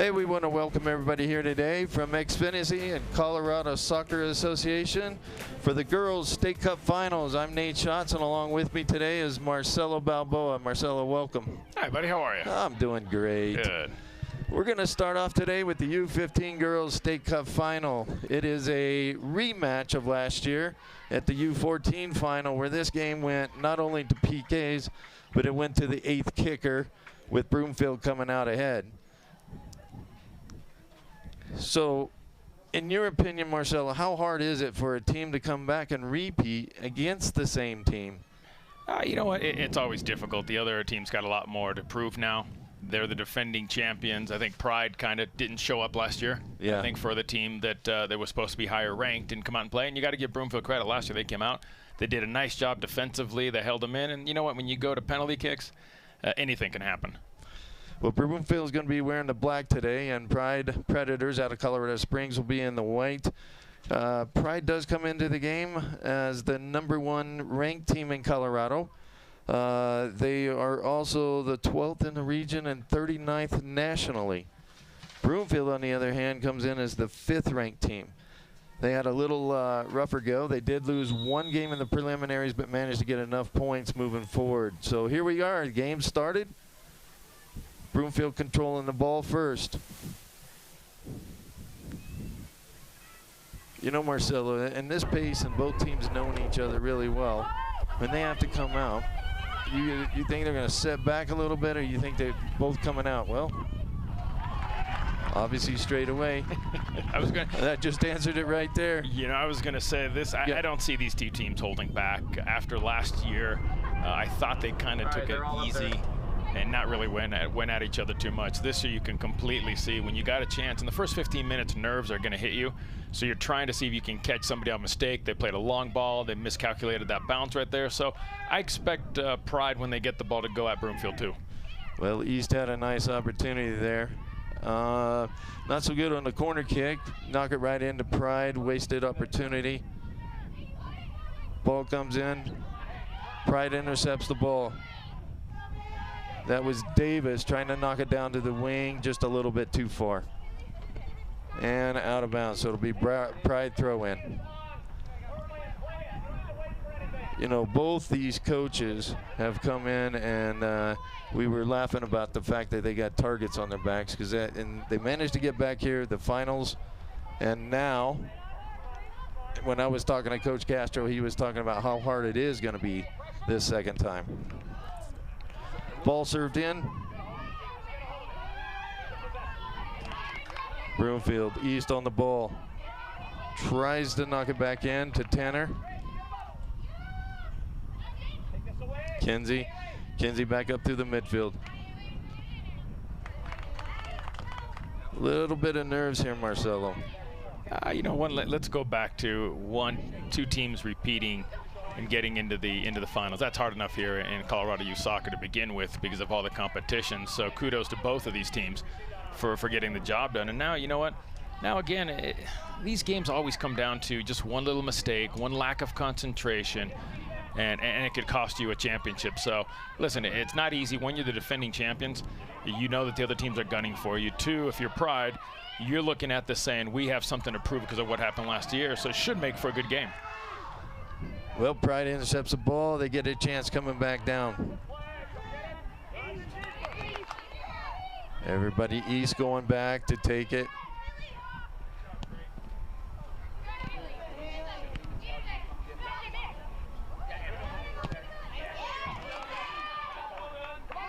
Hey, we want to welcome everybody here today from Xfinity and Colorado Soccer Association for the Girls State Cup Finals. I'm Nate Schatz, and along with me today is Marcelo Balboa. Marcelo, welcome. Hi, buddy. How are you? I'm doing great. Good. We're going to start off today with the U15 Girls State Cup Final. It is a rematch of last year at the U14 Final, where this game went not only to PKs, but it went to the 8th kicker, with Broomfield coming out ahead. So, in your opinion, Marcelo, how hard is it for a team to come back and repeat against the same team? You know what? It's always difficult. The other team's got a lot more to prove now. They're the defending champions. I think Pride kind of didn't show up last year. Yeah. I think for the team that was supposed to be higher ranked didn't come out and play. And you got to give Broomfield credit. Last year they came out. They did a nice job defensively. They held them in. And you know what? When you go to penalty kicks, anything can happen. Well, Broomfield is going to be wearing the black today, and Pride Predators out of Colorado Springs will be in the white. Pride does come into the game as the #1 ranked team in Colorado. They are also the 12th in the region and 39th nationally. Broomfield, on the other hand, comes in as the 5th ranked team. They had a little rougher go. They did lose one game in the preliminaries, but managed to get enough points moving forward. So here we are. The game started. Broomfield controlling the ball first. You know, Marcelo, in this pace, and both teams knowing each other really well, when they have to come out, you think they're going to set back a little bit, or you think they're both coming out? Well, obviously straight away. That just answered it right there. You know, I was going to say this. I don't see these two teams holding back. After last year, I thought they kind of took it easy and not really went at each other too much. This year you can completely see when you got a chance. In the first 15 minutes, nerves are going to hit you. So you're trying to see if you can catch somebody on mistake. They played a long ball. They miscalculated that bounce right there. So I expect Pride, when they get the ball, to go at Broomfield too. Well, East had a nice opportunity there. Not so good on the corner kick. Knock it right into Pride. Wasted opportunity. Ball comes in. Pride intercepts the ball. That was Davis trying to knock it down to the wing, just a little bit too far. And out of bounds, so it'll be Pride throw in. You know, both these coaches have come in, and we were laughing about the fact that they got targets on their backs, because they managed to get back here, the finals, and now, when I was talking to Coach Castro, he was talking about how hard it is going to be this second time. Ball served in. Broomfield, East on the ball. Tries to knock it back in to Tanner. Kinsey back up through the midfield. Little bit of nerves here, Marcelo. You know, let's go back to two teams repeating and getting into the finals. That's hard enough here in Colorado Youth Soccer to begin with because of all the competition. So kudos to both of these teams for getting the job done. And now, you know what? Now again, these games always come down to just one little mistake, one lack of concentration, and it could cost you a championship. So listen, it's not easy. When you're the defending champions, you know that the other teams are gunning for you. Two, if you're Pride, you're looking at this saying, we have something to prove because of what happened last year. So it should make for a good game. Well, Pride intercepts the ball. They get a chance coming back down. Everybody East going back to take it.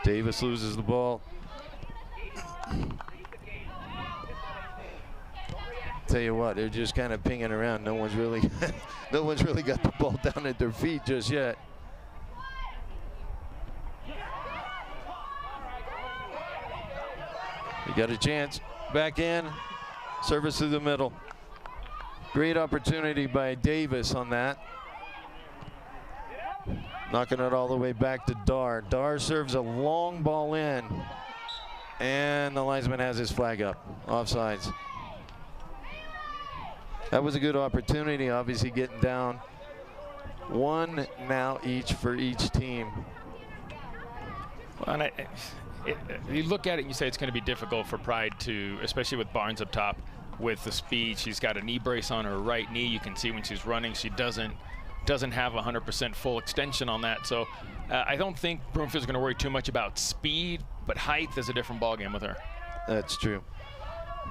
Davis loses the ball. Tell you what, they're just kind of pinging around. No one's really got the ball down at their feet just yet. You got a chance. Back in. Service through the middle. Great opportunity by Davis on that. Knocking it all the way back to Dar. Dar serves a long ball in. And the linesman has his flag up. Offsides. That was a good opportunity, obviously getting down. One now each for each team. Well, and you look at it and you say it's going to be difficult for Pride to, especially with Barnes up top, with the speed. She's got a knee brace on her right knee. You can see when she's running, she doesn't have 100% full extension on that. So I don't think Broomfield's going to worry too much about speed, but height is a different ballgame with her. That's true.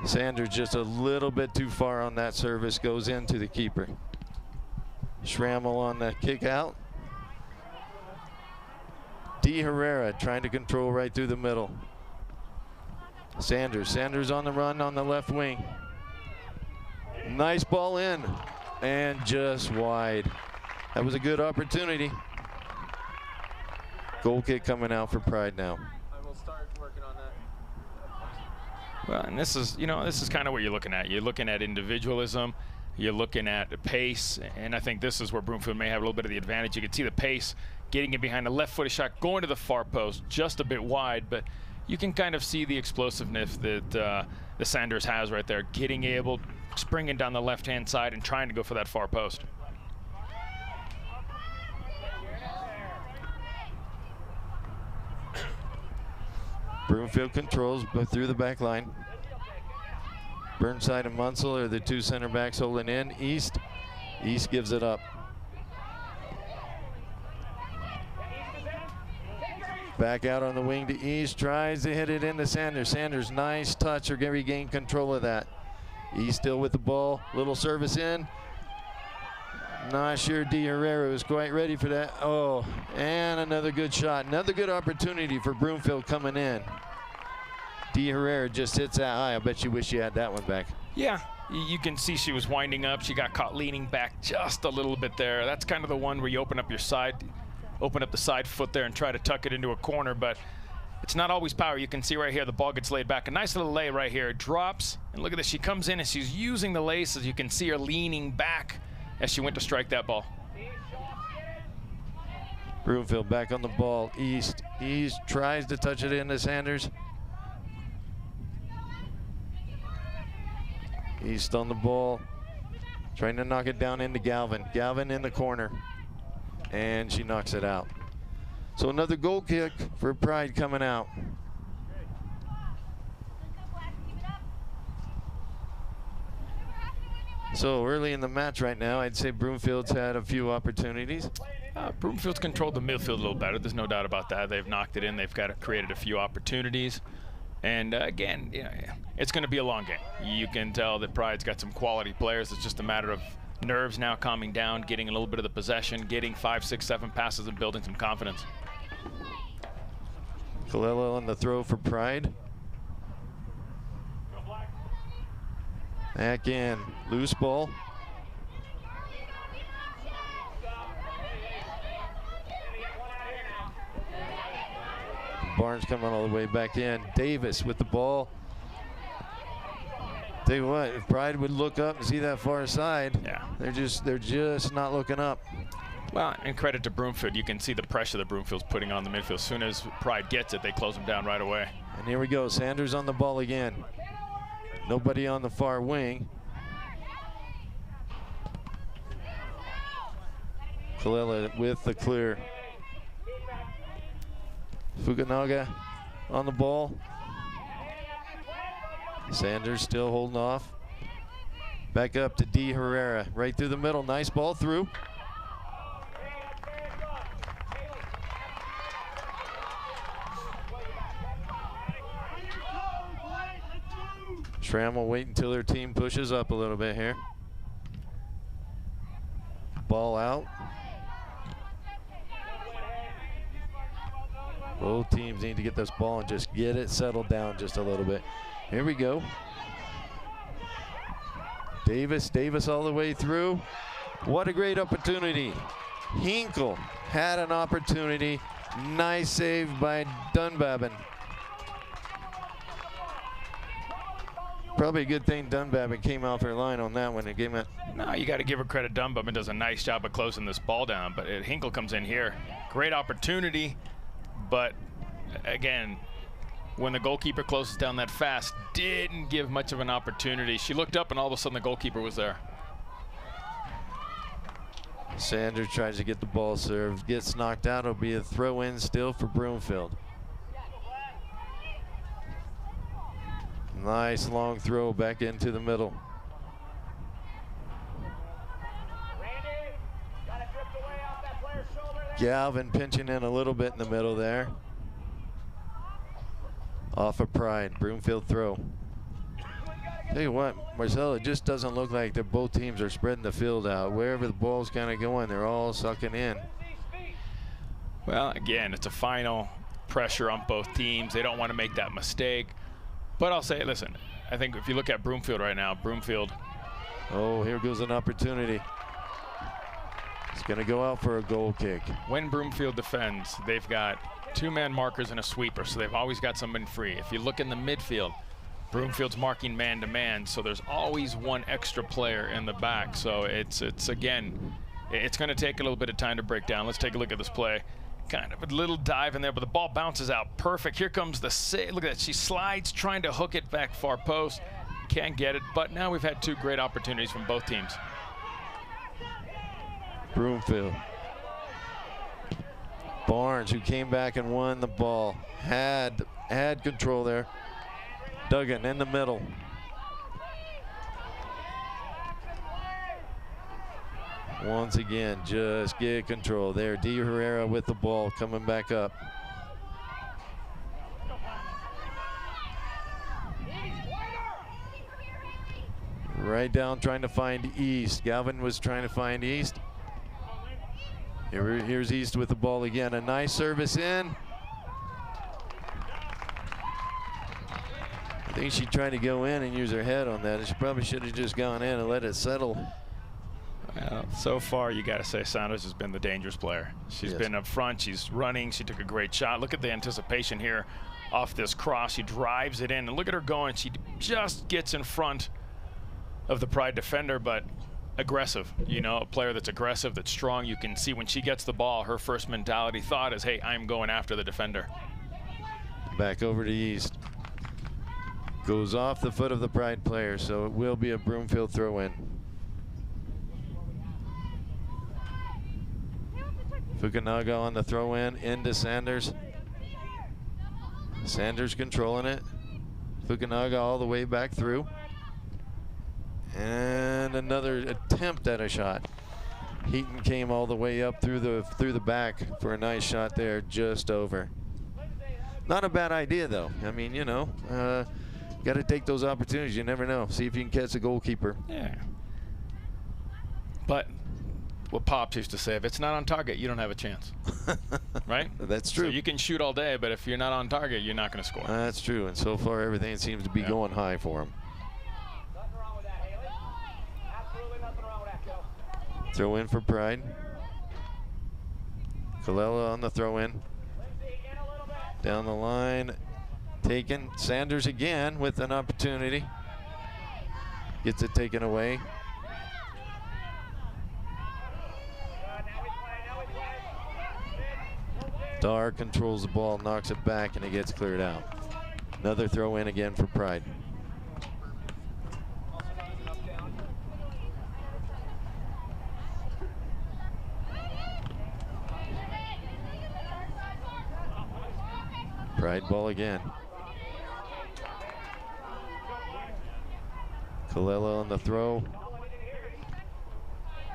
Sanders just a little bit too far on that service, goes into the keeper. Schrammel on the kick out. D. Herrera trying to control right through the middle. Sanders on the run on the left wing. Nice ball in and just wide. That was a good opportunity. Goal kick coming out for Pride now. I will start working on that. Well, and this is kind of what you're looking at. You're looking at individualism. You're looking at pace, and I think this is where Broomfield may have a little bit of the advantage. You can see the pace, getting it behind the left-footed shot, going to the far post, just a bit wide, but you can kind of see the explosiveness that the Sanders has right there, springing down the left-hand side and trying to go for that far post. Broomfield controls through the back line. Burnside and Munsell are the two center backs holding in. East gives it up. Back out on the wing to East, tries to hit it into Sanders. Sanders, nice touch, or regain control of that. East still with the ball, little service in. Not sure D. Herrera was quite ready for that. Oh, and another good shot. Another good opportunity for Broomfield coming in. D. Herrera just hits that high. I bet you wish you had that one back. Yeah, you can see she was winding up. She got caught leaning back just a little bit there. That's kind of the one where you open up the side foot there and try to tuck it into a corner, but it's not always power. You can see right here the ball gets laid back. A nice little lay right here. It drops, and look at this. She comes in and she's using the laces. You can see her leaning back as she went to strike that ball. Broomfield back on the ball. East tries to touch it into Sanders. East on the ball, trying to knock it down into Galvin. Galvin in the corner, and she knocks it out. So another goal kick for Pride coming out. So early in the match right now, I'd say Broomfield's had a few opportunities. Broomfield's controlled the midfield a little better. There's no doubt about that. They've knocked it in. They've created a few opportunities. And again, it's going to be a long game. You can tell that Pride's got some quality players. It's just a matter of nerves now calming down, getting a little bit of the possession, getting 5, 6, 7 passes and building some confidence. Kalila on the throw for Pride. Back in, loose ball. Barnes coming all the way back in. Davis with the ball. Tell you what, if Pride would look up and see that far side, yeah, they're just not looking up. Well, and credit to Broomfield. You can see the pressure that Broomfield's putting on the midfield. As soon as Pride gets it, they close them down right away. And here we go. Sanders on the ball again. Nobody on the far wing. Kalila with the clear. Fukunaga on the ball. Sanders still holding off. Back up to D. Herrera. Right through the middle. Nice ball through. Schramm will wait until their team pushes up a little bit here. Ball out. Both teams need to get this ball and just get it settled down just a little bit. Here we go. Davis all the way through. What a great opportunity. Hinkle had an opportunity. Nice save by Dunbabin. Probably a good thing Dunbabin came off her line on that one and gave it. No, you got to give her credit. Dunbabin does a nice job of closing this ball down, but Hinkle comes in here. Great opportunity. But again, when the goalkeeper closes down that fast, didn't give much of an opportunity. She looked up and all of a sudden the goalkeeper was there. Sanders tries to get the ball served, gets knocked out. It'll be a throw in still for Broomfield. Nice long throw back into the middle. Galvin pinching in a little bit in the middle there. Off of Pride, Broomfield throw. Tell you what, Marcelo, it just doesn't look like that both teams are spreading the field out. Wherever the ball's kind of going, they're all sucking in. Well, again, it's a final. Pressure on both teams. They don't want to make that mistake. But I'll say, listen, I think if you look at Broomfield right now, Broomfield. Oh, here goes an opportunity. It's going to go out for a goal kick. When Broomfield defends, they've got 2-man markers and a sweeper, so they've always got someone free. If you look in the midfield, Broomfield's marking man-to-man, so there's always one extra player in the back. So it's again, it's going to take a little bit of time to break down. Let's take a look at this play. Kind of a little dive in there, but the ball bounces out perfect. Here comes the save. Look at that. She slides, trying to hook it back far post. Can't get it, but now we've had 2 great opportunities from both teams. Broomfield. Barnes, who came back and won the ball, had control there. Duggan in the middle. Once again, just get control there. Di Herrera with the ball, coming back up. Right down, trying to find East. Galvin was trying to find East. Here's East with the ball again. A nice service in. I think she tried to go in and use her head on that. She probably should have just gone in and let it settle. Well, so far, you got to say Sanders has been the dangerous player. She's been up front. She's running. She took a great shot. Look at the anticipation here off this cross. She drives it in. And look at her going. She just gets in front of the Pride defender, but aggressive. You know, a player that's aggressive, that's strong. You can see when she gets the ball, her first mentality thought is, hey, I'm going after the defender. Back over to East. Goes off the foot of the Pride player, so it will be a Broomfield throw-in. Fukunaga on the throw-in into Sanders. Sanders controlling it. Fukunaga all the way back through. And another attempt at a shot. Heaton came all the way up through the back for a nice shot there, just over. Not a bad idea though. I mean, you know, got to take those opportunities. You never know. See if you can catch the goalkeeper. Yeah. But what Pops used to say, if it's not on target, you don't have a chance. Right? That's true. So you can shoot all day, but if you're not on target, you're not going to score. That's true. And so far, everything seems to be going high for him. Throw in for Pride. Colella on the throw in. Down the line. Taken. Sanders again with an opportunity. Gets it taken away. Dar controls the ball, knocks it back, and it gets cleared out. Another throw in again for Pride. Pride ball again. Colella on the throw.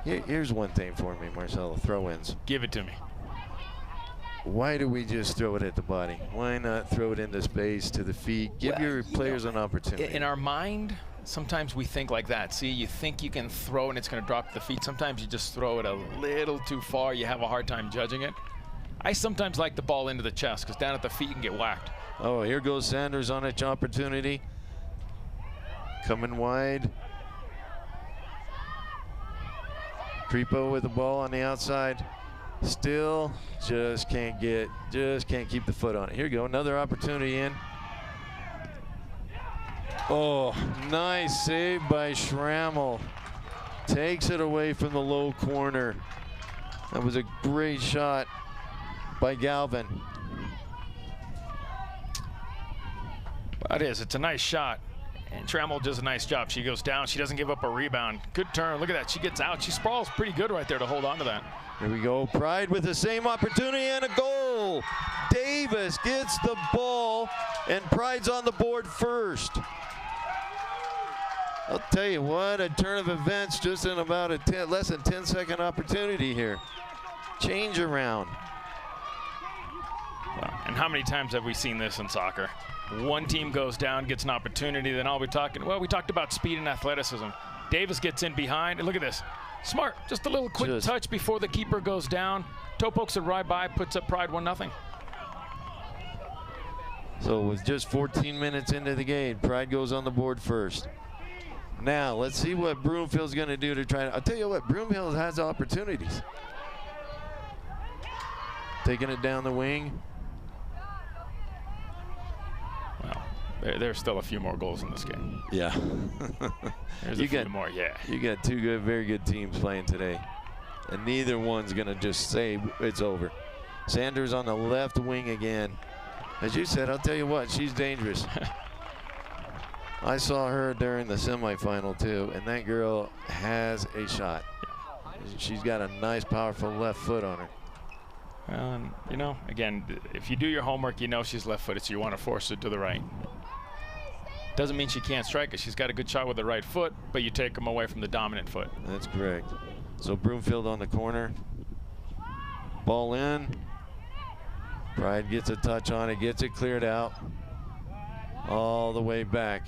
Here's one thing for me, Marcelo, throw-ins. Give it to me. Why do we just throw it at the body? Why not throw it into space, to the feet? Give your players an opportunity. In our mind, sometimes we think like that. See, you think you can throw and it's going to drop the feet. Sometimes you just throw it a little too far. You have a hard time judging it. I sometimes like the ball into the chest because down at the feet you can get whacked. Oh, here goes Sanders on its opportunity. Coming wide. Creepo with the ball on the outside. Still just can't keep the foot on it. Here you go, another opportunity in. Oh, nice save by Schrammel. Takes it away from the low corner. That was a great shot by Galvin. It is. It's a nice shot. And Trammell does a nice job. She goes down. She doesn't give up a rebound. Good turn. Look at that. She gets out. She sprawls pretty good right there to hold on to that. Here we go. Pride with the same opportunity and a goal. Davis gets the ball, and Pride's on the board first. I'll tell you what, a turn of events just in about a less than 10-second opportunity here. Change around. And how many times have we seen this in soccer? One team goes down, gets an opportunity, then all we talked about speed and athleticism. Davis gets in behind, and look at this. Smart, just a little quick touch before the keeper goes down. Toe pokes it right by, puts up Pride 1-0. So with just 14 minutes into the game, Pride goes on the board first. Now, let's see what Broomfield's going to do to try to, I'll tell you what, Broomfield has opportunities. Taking it down the wing. Well, there's still a few more goals in this game. Yeah. There's a few more, yeah. You got two very good teams playing today. And neither one's going to just say it's over. Sanders on the left wing again. As you said, I'll tell you what, she's dangerous. I saw her during the semifinal too, and that girl has a shot. She's got a nice, powerful left foot on her. Well, and you know, again, if you do your homework, you know she's left-footed, so you want to force it to the right. Doesn't mean she can't strike it. She's got a good shot with the right foot, but you take them away from the dominant foot. That's correct. So Broomfield on the corner. Ball in. Pride gets a touch on it, gets it cleared out. All the way back.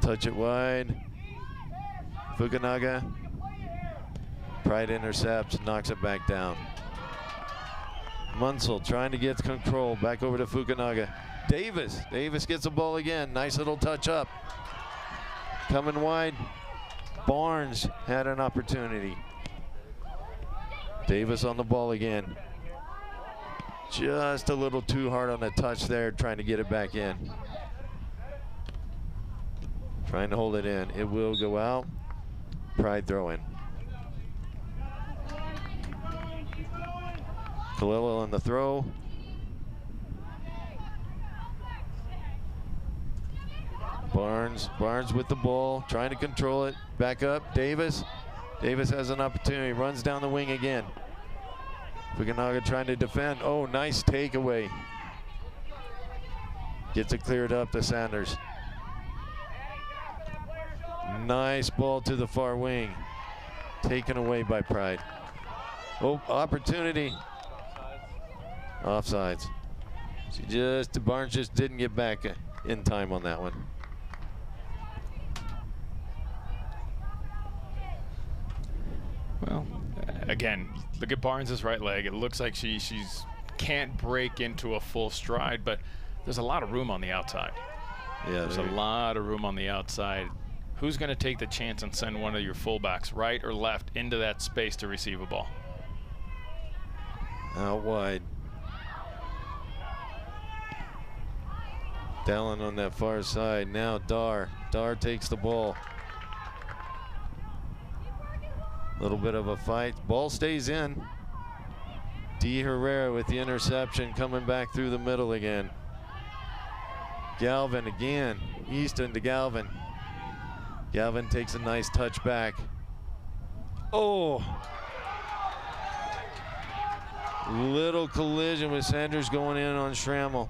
Touch it wide. Fukunaga. Pride intercepts, knocks it back down. Munsell trying to get control, back over to Fukunaga. Davis gets the ball again, nice little touch up. Coming wide, Barnes had an opportunity. Davis on the ball again. Just a little too hard on the touch there, trying to get it back in. Trying to hold it in, it will go out. Pride throw in. Kalila on the throw. Barnes with the ball, trying to control it. Back up, Davis. Davis has an opportunity, runs down the wing again. Fukunaga trying to defend. Oh, nice takeaway. Gets it cleared up to Sanders. Nice ball to the far wing. Taken away by Pride. Oh, opportunity. Offsides. Barnes just didn't get back in time on that one. Well, again, look at Barnes' right leg. It looks like she's can't break into a full stride, but there's a lot of room on the outside. Yeah, there's a lot of room on the outside. Who's going to take the chance and send one of your fullbacks, right or left, into that space to receive a ball? Out wide. Dallin on that far side. Now Dar takes the ball. Little bit of a fight. Ball stays in. D. Herrera with the interception, coming back through the middle again. Galvin again. Easton to Galvin. Galvin takes a nice touch back. Oh! Little collision with Sanders going in on Schrammel.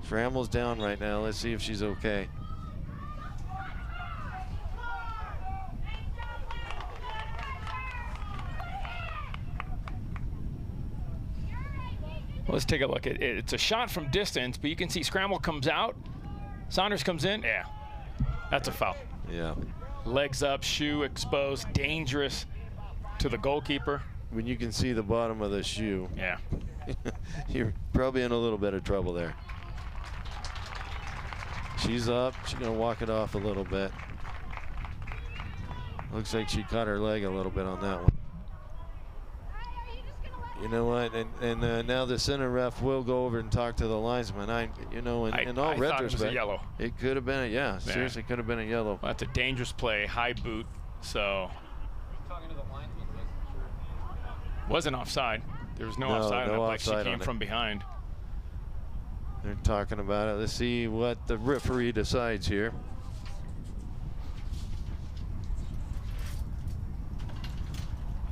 Schrammel's down right now. Let's see if she's okay. Well, let's take a look. It's a shot from distance, but you can see Schrammel comes out. Saunders comes in. Yeah, that's a foul. Yeah. Legs up, shoe exposed, dangerous to the goalkeeper. When you can see the bottom of the shoe, yeah, you're probably in a little bit of trouble there. She's up. She's going to walk it off a little bit. Looks like she caught her leg a little bit on that one. You know what? And now the center ref will go over and talk to the linesman. In all retrospect, thought it was a yellow. It could have been seriously could have been a yellow. Well, that's a dangerous play, high boot. So Talking to the linesman, wasn't offside. There was no offside on it, like she came from behind. They're talking about it. Let's see what the referee decides here.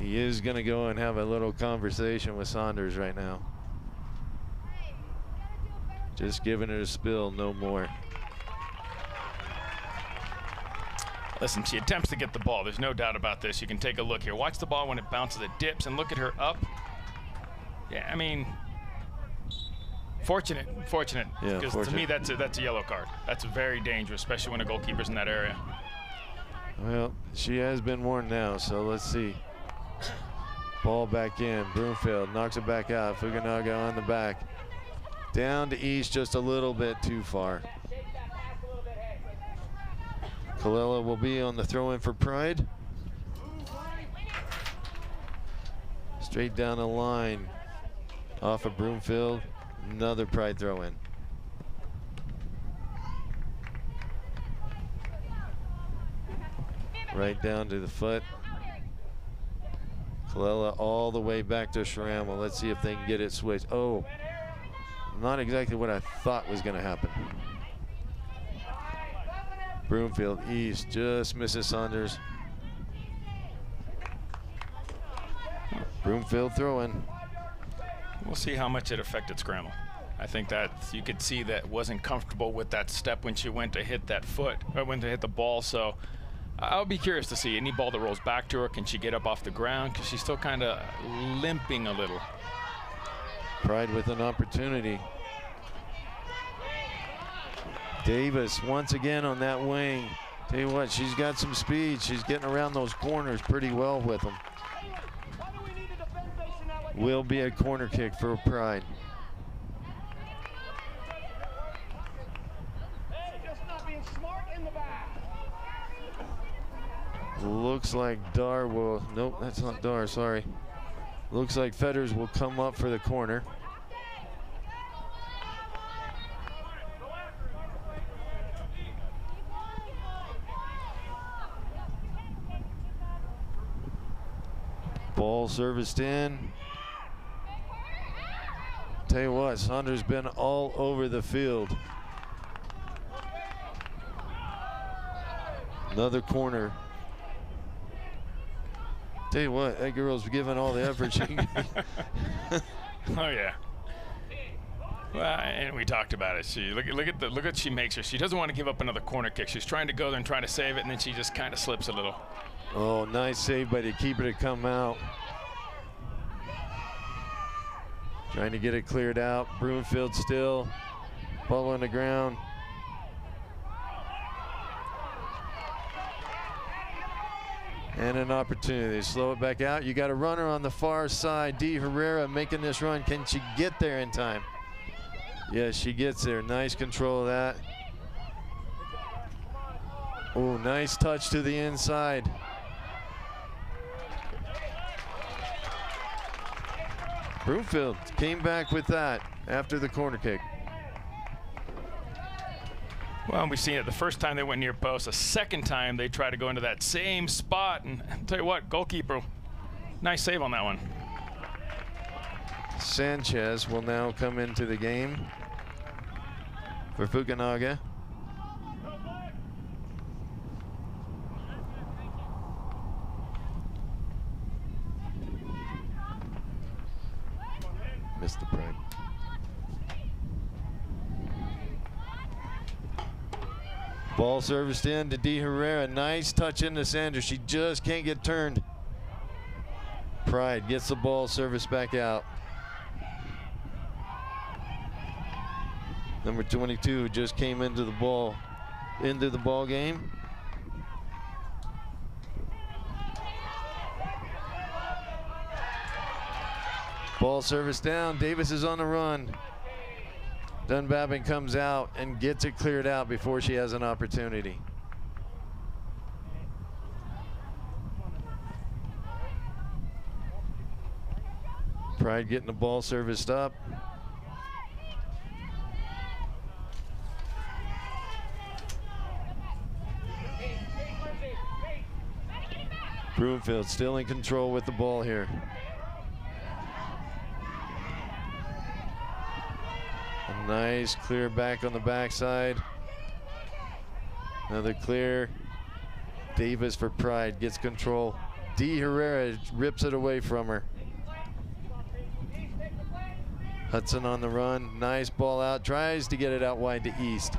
He is going to go and have a little conversation with Saunders right now. Just giving her a spill, no more. Listen, she attempts to get the ball. There's no doubt about this. You can take a look here. Watch the ball when it bounces, it dips, and look at her up. Yeah, I mean, fortunate. Yeah, because to me, that's a yellow card. That's very dangerous, especially when a goalkeeper's in that area. Well, she has been warned now, so let's see. Ball back in. Broomfield knocks it back out. Fukunaga on the back. Down to East, just a little bit too far. Kalila will be on the throw-in for Pride. Straight down the line. Off of Broomfield. Another Pride throw-in. Right down to the foot. Kalila all the way back to Sharama. Let's see if they can get it switched. Oh, not exactly what I thought was going to happen. Broomfield East just misses Saunders. Broomfield throw-in. We'll see how much it affected Scramble. I think that you could see that wasn't comfortable with that step when she went to hit that foot, or went to hit the ball. So I'll be curious to see any ball that rolls back to her. Can she get up off the ground? Because she's still kind of limping a little. Pride with an opportunity. Davis once again on that wing. Tell you what, she's got some speed. She's getting around those corners pretty well with them. Will be a corner kick for Pride. Looks like Dar will, nope, that's not Dar, sorry. Looks like Fetters will come up for the corner. Ball serviced in. Tell you what, Saunders been all over the field. Another corner. Tell you what, that girl's giving all the effort she can. Oh yeah. Well, and we talked about it. She look at what she makes her. She doesn't want to give up another corner kick. She's trying to go there and trying to save it, and then she just kind of slips a little. Oh, nice save by the keeper to come out. Trying to get it cleared out. Broomfield still. Ball on the ground. And an opportunity to slow it back out. You got a runner on the far side. D. Herrera making this run. Can she get there in time? Yes, she gets there. Nice control of that. Oh, nice touch to the inside. Broomfield came back with that after the corner kick. Well, we've seen it the first time they went near post. The second time they tried to go into that same spot. And I'll tell you what, goalkeeper, nice save on that one. Sanchez will now come into the game for Fukunaga. Missed the break. Ball serviced in to D. Herrera. Nice touch into Sanders. She just can't get turned. Pride gets the ball serviced back out. Number 22 just came into the ball game. Ball service down. Davis is on the run. Dunbabin comes out and gets it cleared out before she has an opportunity. Pride getting the ball serviced up. Broomfield still in control with the ball here. A nice clear back on the backside. Another clear. Davis for Pride gets control. D. Herrera rips it away from her. Hudson on the run. Nice ball out. Tries to get it out wide to East.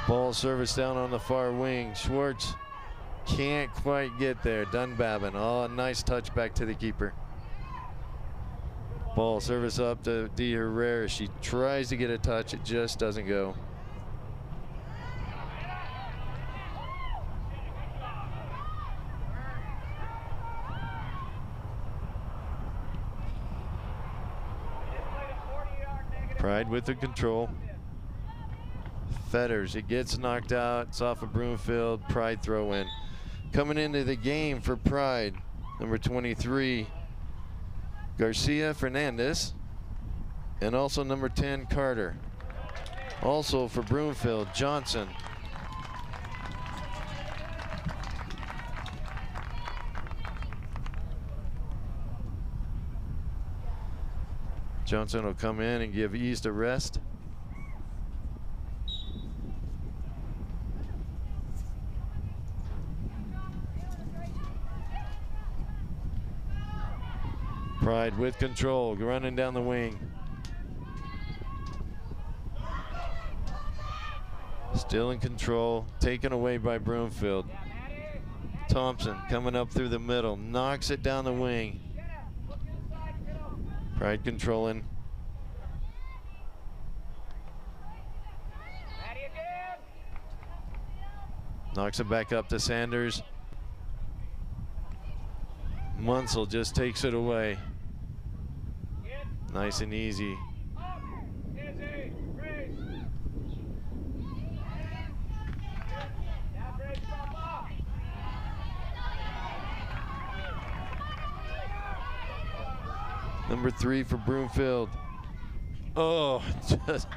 Ball service down on the far wing. Schwartz can't quite get there. Dunbabin. Oh, a nice touch back to the keeper. Ball service up to De Herrera. She tries to get a touch. It just doesn't go. Pride with the control. Fetters, it gets knocked out. It's off of Broomfield. Pride throw in. Coming into the game for Pride, number 23, Garcia Fernandez, and also number 10, Carter. Also for Broomfield, Johnson. Johnson will come in and give East a rest. Pride with control, running down the wing. Still in control, taken away by Broomfield. Thompson coming up through the middle, knocks it down the wing. Pride controlling. Knocks it back up to Sanders. Munsell just takes it away. Nice and easy. Number 3 for Broomfield. Oh, just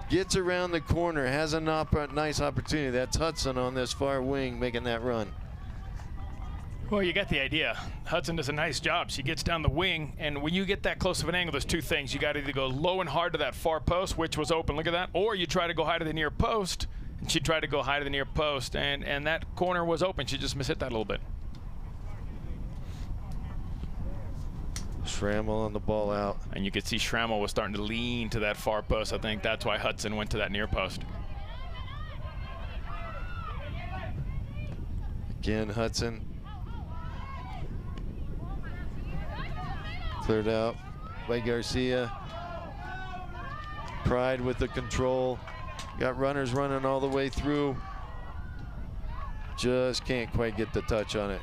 gets around the corner, has a nice opportunity. That's Hudson on this far wing making that run. Well, you got the idea. Hudson does a nice job. She gets down the wing, and when you get that close of an angle, there's two things. You got to either go low and hard to that far post, which was open, look at that, or you try to go high to the near post, and she tried to go high to the near post, and that corner was open. She just mishit that a little bit. Schrammel on the ball out. And you could see Schrammel was starting to lean to that far post. I think that's why Hudson went to that near post. Again, Hudson. Cleared out by Garcia. Pride with the control. Got runners running all the way through. Just can't quite get the touch on it.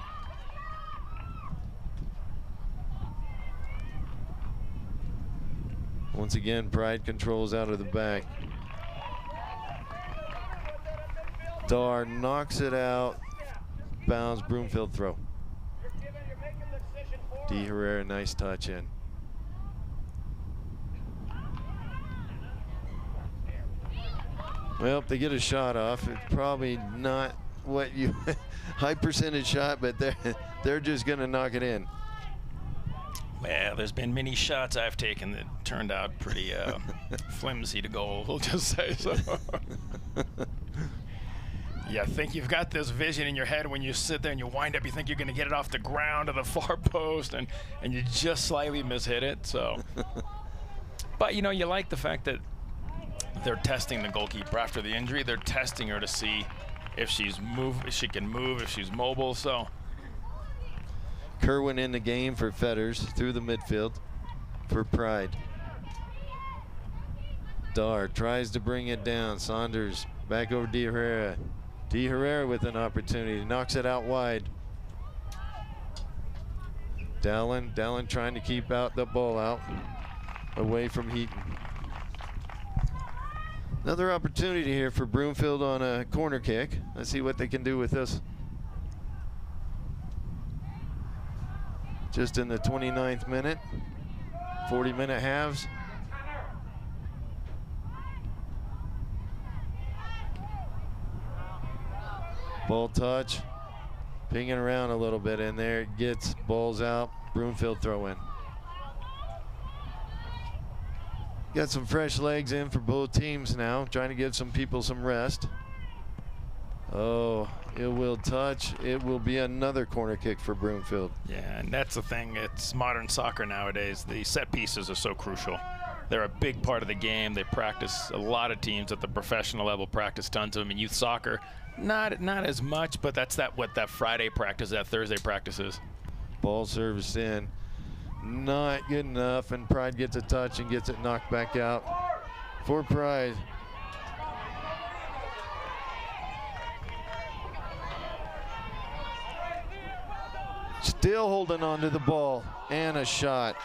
Once again, Pride controls out of the back. Dar knocks it out. Bounds, Broomfield throw. De Herrera, nice touch in. Well, they get a shot off. It's probably not what you high percentage shot, but they're just gonna knock it in. Well, there's been many shots I've taken that turned out pretty flimsy to goal, we'll just say so. You think you've got this vision in your head when you sit there and you wind up, you think you're going to get it off the ground to the far post, and you just slightly mishit it. So, but you know, you like the fact that they're testing the goalkeeper after the injury. They're testing her to see if she can move, if she's mobile. So, Kerwin in the game for Fetters through the midfield for Pride. Dar tries to bring it down. Saunders back over De Herrera. De Herrera with an opportunity, knocks it out wide. Dallin trying to keep out the ball out away from Heaton. Another opportunity here for Broomfield on a corner kick. Let's see what they can do with this. Just in the 29th minute, 40-minute halves. Ball touch, pinging around a little bit in there. It gets balls out. Broomfield throw in. Got some fresh legs in for both teams now, trying to give some people some rest. Oh, it will touch. It will be another corner kick for Broomfield. Yeah, and that's the thing. It's modern soccer nowadays. The set pieces are so crucial. They're a big part of the game. They practice, a lot of teams at the professional level practice tons of them. In youth soccer, not as much, but that's what that Friday practice, that Thursday practice is. Ball service in. Not good enough, and Pride gets a touch and gets it knocked back out for Pride. Still holding on to the ball, and a shot.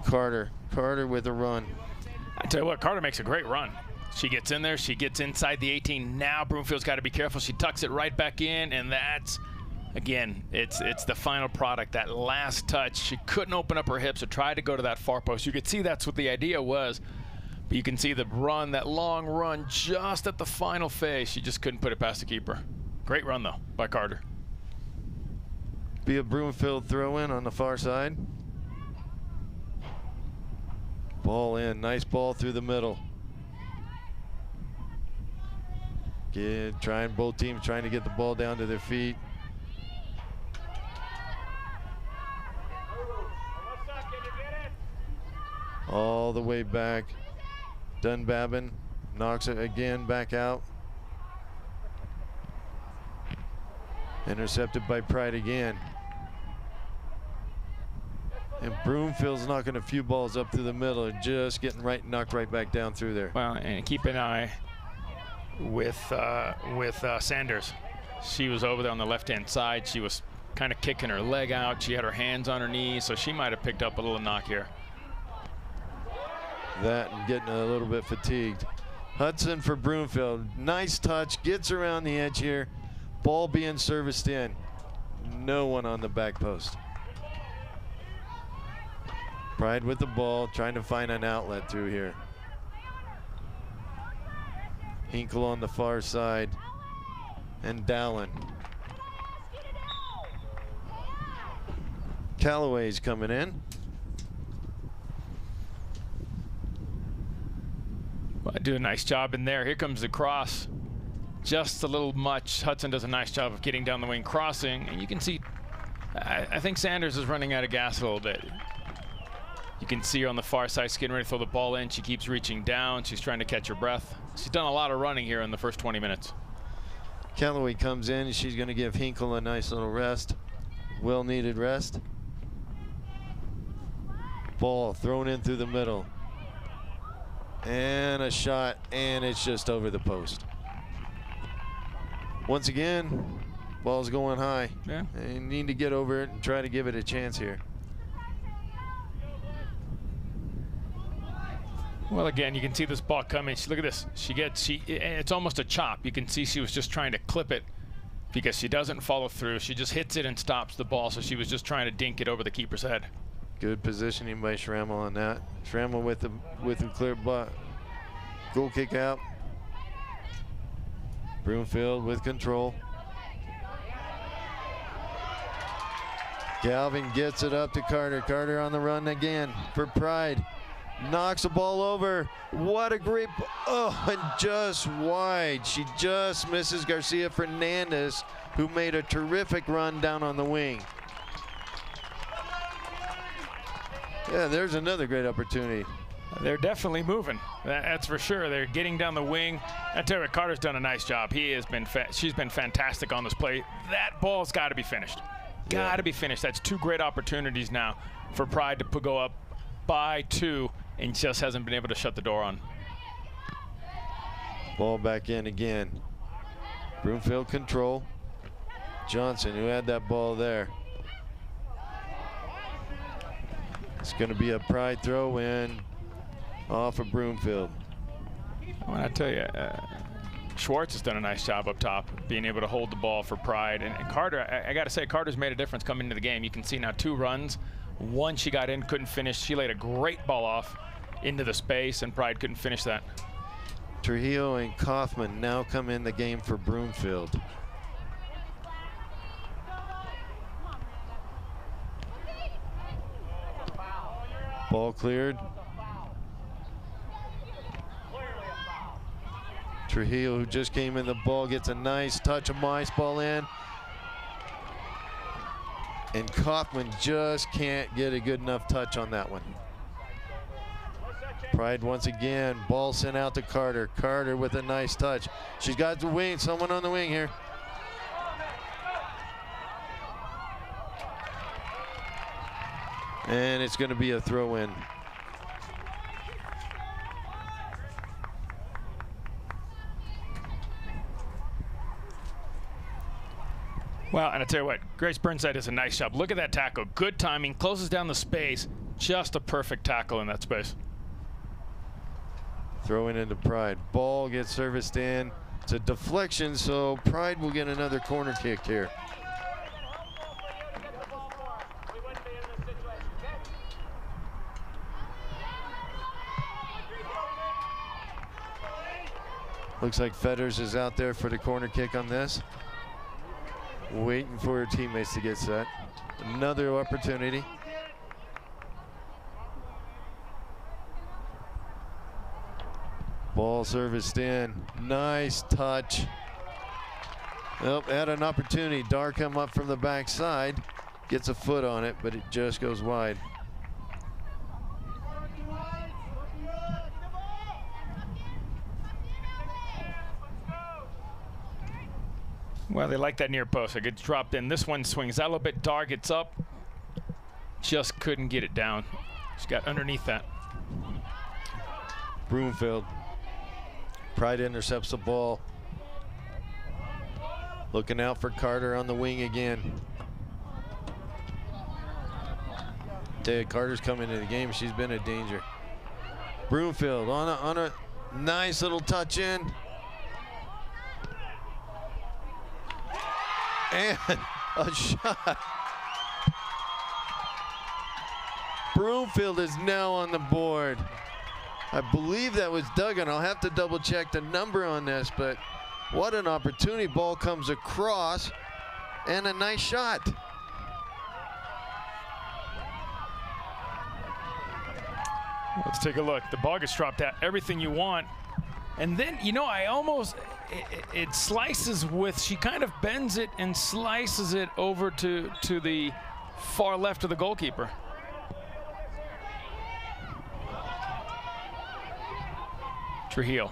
Carter with a run. I tell you what, Carter makes a great run. She gets in there, she gets inside the 18. Now Broomfield's got to be careful. She tucks it right back in, and that's, again, it's the final product, that last touch. She couldn't open up her hips or try to go to that far post. You could see that's what the idea was, but you can see the run, that long run just at the final phase. She just couldn't put it past the keeper. Great run, though, by Carter. Be a Broomfield throw-in on the far side. Ball in, nice ball through the middle. Both teams trying to get the ball down to their feet. All the way back. Dunbabin knocks it again back out. Intercepted by Pride again. And Broomfield's knocking a few balls up through the middle and just getting knocked right back down through there. Well, and keep an eye with Sanders. She was over there on the left-hand side. She was kind of kicking her leg out. She had her hands on her knees, so she might have picked up a little knock here. That and getting a little bit fatigued. Hudson for Broomfield. Nice touch, gets around the edge here. Ball being serviced in. No one on the back post. Pride with the ball, trying to find an outlet through here. Hinkle on the far side, and Dallin. Callaway's coming in. Well, I do a nice job in there. Here comes the cross. Just a little much. Hudson does a nice job of getting down the wing, crossing, and you can see, I think Sanders is running out of gas a little bit. You can see her on the far side, getting ready to throw the ball in. She keeps reaching down. She's trying to catch her breath. She's done a lot of running here in the first 20 minutes. Callaway comes in, and she's going to give Hinkle a nice little rest. Well-needed rest. Ball thrown in through the middle. And a shot, and it's just over the post. Once again, ball's going high. Yeah. They need to get over it and try to give it a chance here. Well, again, you can see this ball coming. Look at this. It's almost a chop. You can see she was just trying to clip it because she doesn't follow through. She just hits it and stops the ball, so she was just trying to dink it over the keeper's head. Good positioning by Schrammel on that. Schrammel with the clear goal kick out. Broomfield with control. Galvin gets it up to Carter. Carter on the run again for Pride. Knocks the ball over. What a great, and just wide. She just misses Garcia Fernandez, who made a terrific run down on the wing. Yeah, there's another great opportunity. They're definitely moving. That's for sure. They're getting down the wing. I tell you what, Carter's done a nice job. She's been fantastic on this play. That ball's got to be finished. Got to be finished. That's two great opportunities now for Pride to go up by 2 and just hasn't been able to shut the door on. Ball back in again. Broomfield control. Johnson, who had that ball there. It's going to be a Pride throw in off of Broomfield. Well, I tell you, Schwartz has done a nice job up top, being able to hold the ball for Pride. And Carter, I got to say, Carter's made a difference coming into the game. You can see now 2 runs. One she got in, couldn't finish. She laid a great ball off into the space, and Pride couldn't finish that. Trujillo and Kaufman now come in the game for Broomfield. Ball cleared. Trujillo, who just came in the ball, gets a nice touch, a nice ball in. And Kaufman just can't get a good enough touch on that one. Pride once again, ball sent out to Carter. Carter with a nice touch. She's got the wing, someone on the wing here. And it's going to be a throw-in. Well, and I tell you what, Grace Burnside does a nice job. Look at that tackle. Good timing, closes down the space. Just a perfect tackle in that space. Throwing into Pride. Ball gets serviced in. It's a deflection, so Pride will get another corner kick here. Looks like Fetters is out there for the corner kick on this. Waiting for her teammates to get set. Another opportunity. Ball serviced in. Nice touch. Well, had an opportunity. Dar come up from the backside. Gets a foot on it, but it just goes wide. Well, they like that near post. It gets dropped in. This one swings out a little bit. Dar gets up. Just couldn't get it down. She got underneath that. Broomfield. Pride intercepts the ball. Looking out for Carter on the wing again. Carter's coming into the game. She's been a danger. Broomfield on a nice little touch in. And a shot. Broomfield is now on the board. I believe that was Duggan. I'll have to double check the number on this, but what an opportunity. Ball comes across and a nice shot. Let's take a look. The ball gets dropped out. Everything you want. And then, you know, it slices with, she kind of bends it and slices it over to the far left of the goalkeeper. Trujillo.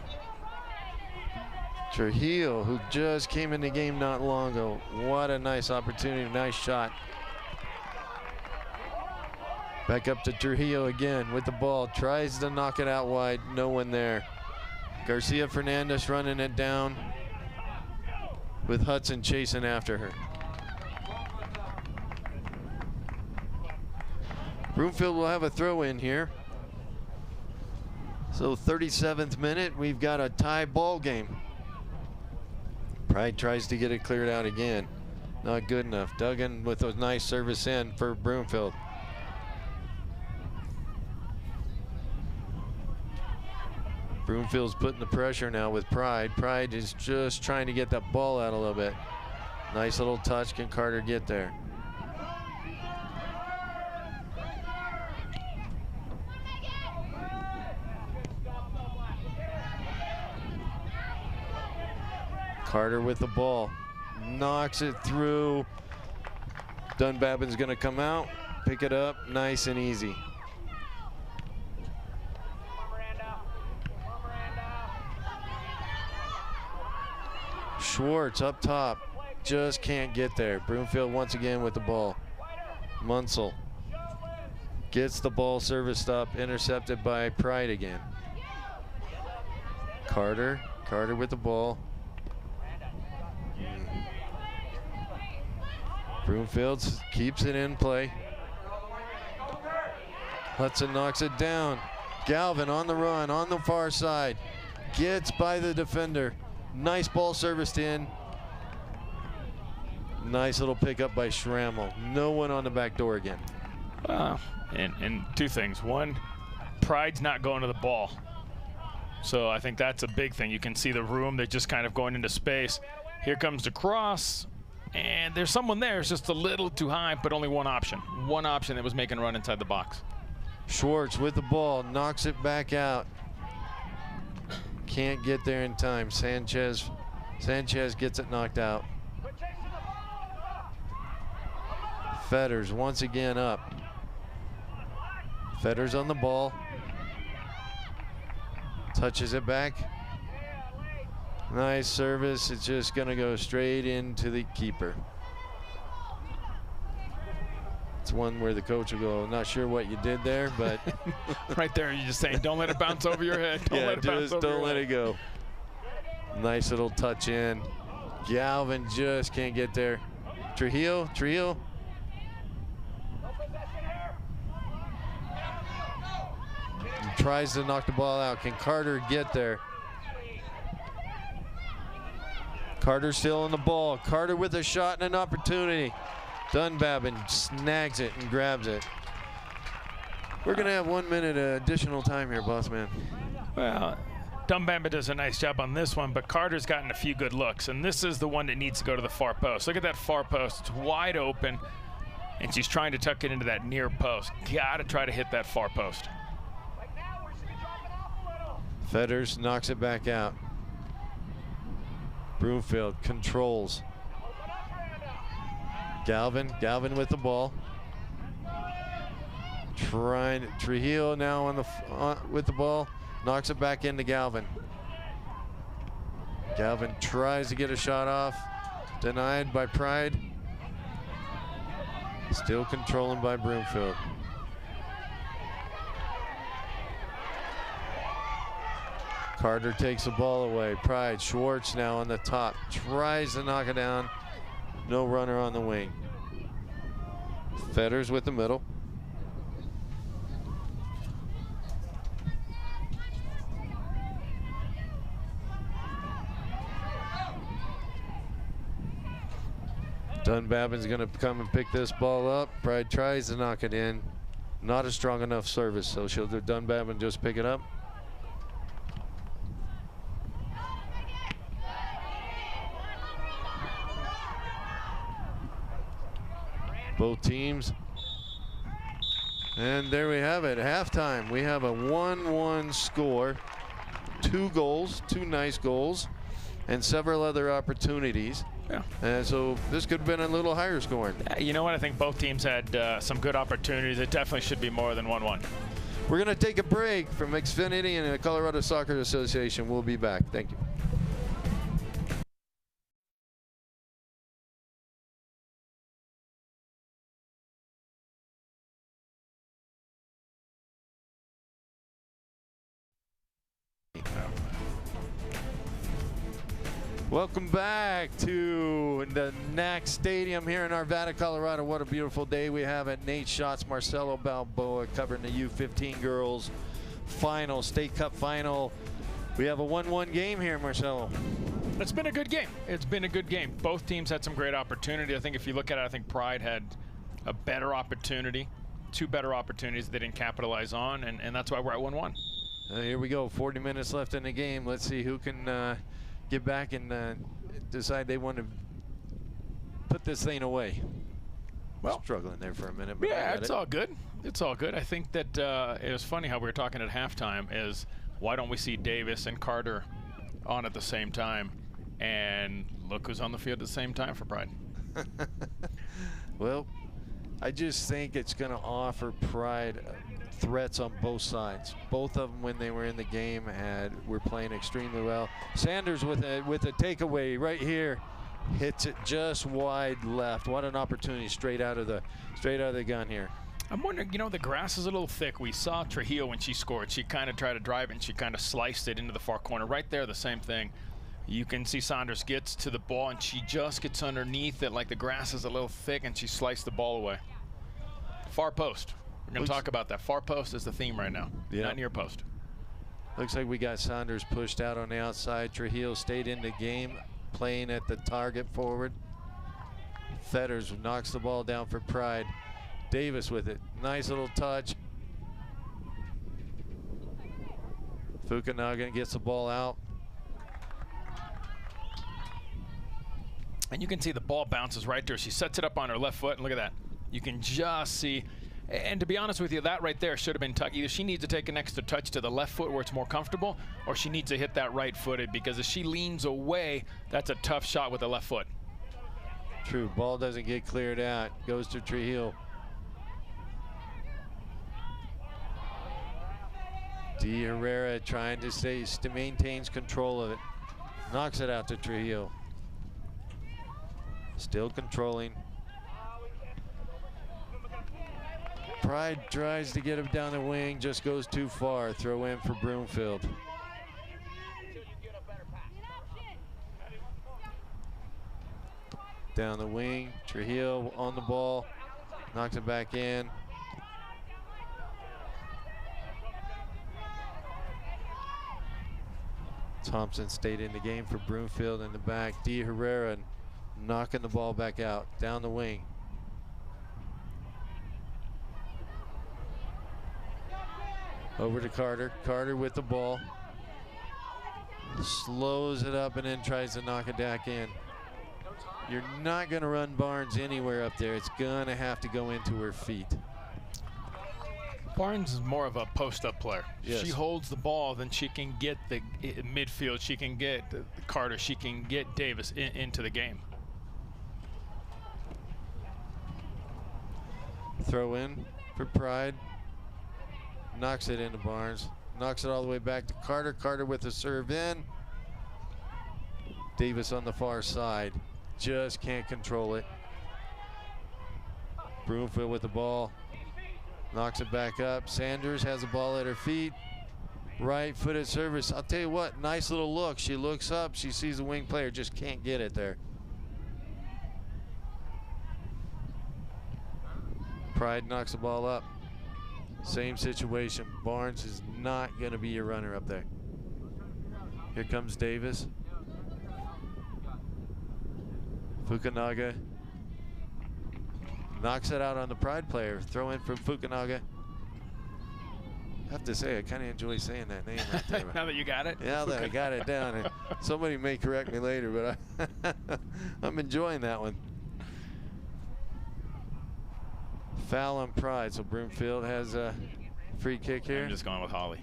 Trujillo, who just came in the game not long ago. What a nice opportunity, nice shot. Back up to Trujillo again with the ball. Tries to knock it out wide, no one there. Garcia Fernandez running it down with Hudson chasing after her. Broomfield will have a throw in here. So 37th minute, we've got a tie ball game. Pride tries to get it cleared out again. Not good enough. Duggan with a nice service in for Broomfield. Broomfield's putting the pressure now with Pride. Pride is just trying to get that ball out a little bit. Nice little touch. Can Carter get there? Carter with the ball. Knocks it through. Dunbabin's going to come out. Pick it up. Nice and easy. Schwartz up top, just can't get there. Broomfield once again with the ball. Munsell gets the ball serviced up, intercepted by Pride again. Carter with the ball. Broomfield keeps it in play. Hudson knocks it down. Galvin on the run, on the far side. Gets by the defender. Nice ball serviced in. Nice little pickup by Schrammel. No one on the back door again. And two things. One, Pride's not going to the ball. So I think that's a big thing. You can see the room. They're just kind of going into space. Here comes the cross. And there's someone there. It's just a little too high, but only one option. One option that was making a run inside the box. Schwartz with the ball. Knocks it back out. can't get there in time. Sanchez gets it knocked out. Fetters once again up. Fetters on the ball. Touches it back. Nice service. It's just going to go straight into the keeper. It's one where the coach will go, not sure what you did there, but. Right there, you're just saying, don't let it bounce over your head. Don't let it go. Nice little touch in. Galvin just can't get there. Trujillo. He tries to knock the ball out. Can Carter get there? Carter still on the ball. Carter with a shot and an opportunity. Dunbabin snags it and grabs it. We're going to have 1 minute additional time here, boss man. Well, Dunbabin does a nice job on this one, but Carter's gotten a few good looks, and this is the one that needs to go to the far post. Look at that far post. It's wide open, and she's trying to tuck it into that near post. Got to try to hit that far post. Fetters knocks it back out. Broomfield controls. Galvin with the ball. Trujillo now with the ball, knocks it back into Galvin. Galvin tries to get a shot off, denied by Pride. Still controlling by Broomfield. Carter takes the ball away. Pride, Schwartz now on the top, tries to knock it down. No runner on the wing. Fetters with the middle. Dunbabin's going to come and pick this ball up. Pride tries to knock it in. Not a strong enough service, so she'll do Dunbabin just pick it up. Both teams. And there we have it. Halftime, we have a 1-1 score. 2 goals, 2 nice goals, and several other opportunities. Yeah. And so this could have been a little higher scoring. You know what? I think both teams had some good opportunities. It definitely should be more than 1-1. We're going to take a break from Xfinity and the Colorado Soccer Association. We'll be back. Thank you. Welcome back to the NAC Stadium here in Arvada, Colorado. What a beautiful day we have at Nate Schatz, Marcelo Balboa covering the U15 girls final, State Cup final. We have a 1-1 game here, Marcelo. It's been a good game. It's been a good game. Both teams had some great opportunity. I think if you look at it, I think Pride had a better opportunity, 2 better opportunities they didn't capitalize on, and that's why we're at 1-1. Here we go, 40 minutes left in the game. Let's see who can get back and decide they want to put this thing away. Well, struggling there for a minute. But yeah, it's all good. It's all good. I think that it was funny how we were talking at halftime is why don't we see Davis and Carter on at the same time? And look who's on the field at the same time for Pride. Well, I just think it's going to offer Pride threats on both sides. Both of them, when they were in the game, were playing extremely well. Sanders with a takeaway right here, hits it just wide left. What an opportunity straight out of the gun here. I'm wondering, you know, the grass is a little thick. We saw Trujillo when she scored. She kind of tried to drive it and she kind of sliced it into the far corner. Right there, the same thing. You can see Saunders gets to the ball and she just gets underneath it like the grass is a little thick and she sliced the ball away. Far post. We're going to talk about that. Far post is the theme right now, not near post. Looks like we got Saunders pushed out on the outside. Trujillo stayed in the game, playing at the target forward. Fetters knocks the ball down for Pride. Davis with it. Nice little touch. Fukunaga gets the ball out. And you can see the ball bounces right there. She sets it up on her left foot, and look at that. You can just see And to be honest with you, that right there should have been tucked. Either she needs to take an extra touch to the left foot where it's more comfortable, or she needs to hit that right-footed, because if she leans away, that's a tough shot with the left foot. True, ball doesn't get cleared out. Goes to Trujillo. D. Herrera trying to maintains control of it. Knocks it out to Trujillo. Still controlling. Pride tries to get him down the wing, just goes too far. Throw in for Broomfield. Down the wing, Trujillo on the ball, knocks it back in. Thompson stayed in the game for Broomfield in the back. D. Herrera knocking the ball back out, down the wing. Over to Carter. Carter with the ball. Slows it up and then tries to knock it back in. You're not going to run Barnes anywhere up there. It's going to have to go into her feet. Barnes is more of a post-up player. Yes. She holds the ball, then she can get the midfield. She can get Carter. She can get Davis into the game. Throw in for Pride. Knocks it into Barnes. Knocks it all the way back to Carter. Carter with the serve in. Davis on the far side. Just can't control it. Broomfield with the ball. Knocks it back up. Sanders has the ball at her feet. Right-footed service. I'll tell you what, nice little look. She looks up. She sees the wing player. Just can't get it there. Pride knocks the ball up. Same situation. Barnes is not going to be your runner up there. Here comes Davis. Fukunaga knocks it out on the Pride player. Throw in from Fukunaga. I have to say, I kind of enjoy saying that name right there. Now that you got it? Yeah, that I got it down. And somebody may correct me later, but I'm enjoying that one. Foul on Pride, so Broomfield has a free kick here. I'm just going with Holly.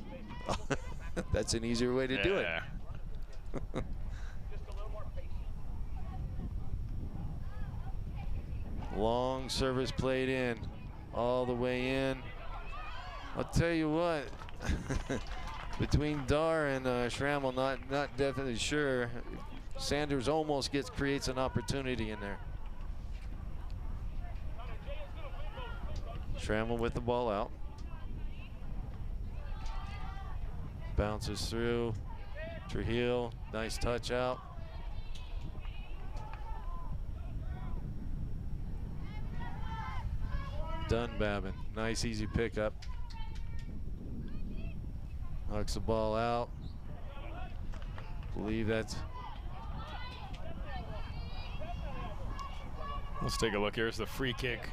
That's an easier way to do it. Long service played in, all the way in. I'll tell you what, between Dar and Schrammel, not definitely sure. Sanders almost creates an opportunity in there. Schrammel with the ball out. Bounces through. Trujillo, nice touch out. Dunbabin, nice easy pickup. Knocks the ball out. Believe that's. Let's take a look. Here's the free kick.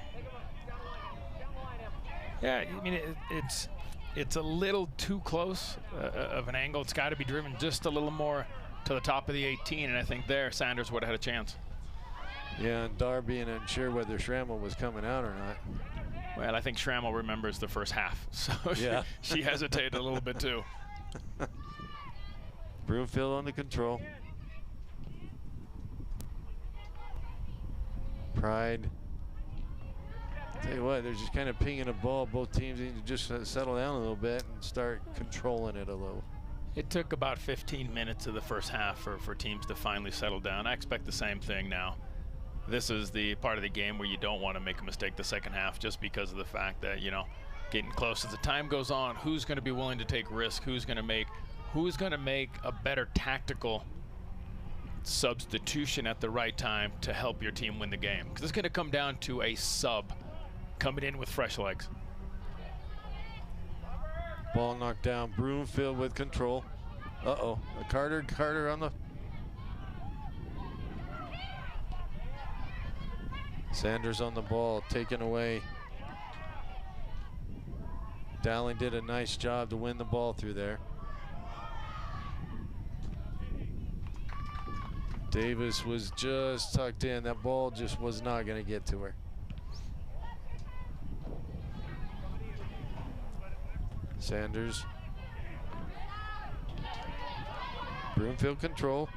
Yeah, I mean, it's a little too close of an angle. It's got to be driven just a little more to the top of the 18, and I think there Sanders would have had a chance. Yeah, and Dar being unsure whether Schrammel was coming out or not. Well, I think Schrammel remembers the first half, so yeah. she hesitated a little bit too. Broomfield on the control. Pride. Tell you what, they're just kind of pinging a ball. Both teams need to just settle down a little bit and start controlling it a little. It took about 15 minutes of the first half for teams to finally settle down. I expect the same thing now. This is the part of the game where you don't want to make a mistake the second half, just because of the fact that, you know, getting close as the time goes on, who's going to be willing to take risk, who's going to make a better tactical substitution at the right time to help your team win the game. Because it's going to come down to a sub coming in with fresh legs. Ball knocked down. Broomfield with control. Uh-oh. Carter on the. Sanders on the ball, taken away. Dowling did a nice job to win the ball through there. Davis was just tucked in. That ball just was not going to get to her. Sanders. Broomfield control.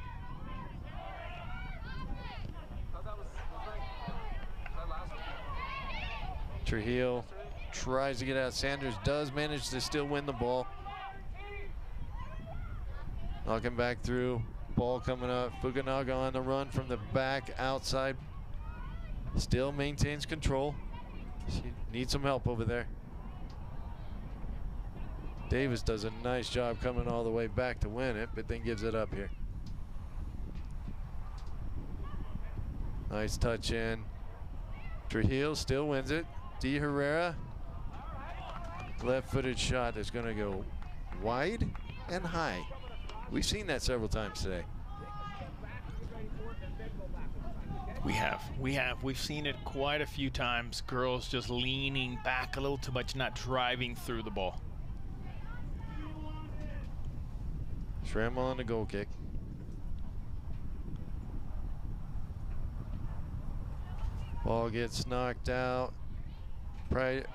Trujillo tries to get out. Sanders does manage to still win the ball. Knocking back through. Ball coming up. Fukunaga on the run from the back outside. Still maintains control. She needs some help over there. Davis does a nice job coming all the way back to win it, but then gives it up here. Nice touch in. Trujillo still wins it. De Herrera. Left-footed shot that's going to go wide and high. We've seen that several times today. We've seen it quite a few times. Girls just leaning back a little too much, not driving through the ball. Schrammel on the goal kick. Ball gets knocked out. Pride.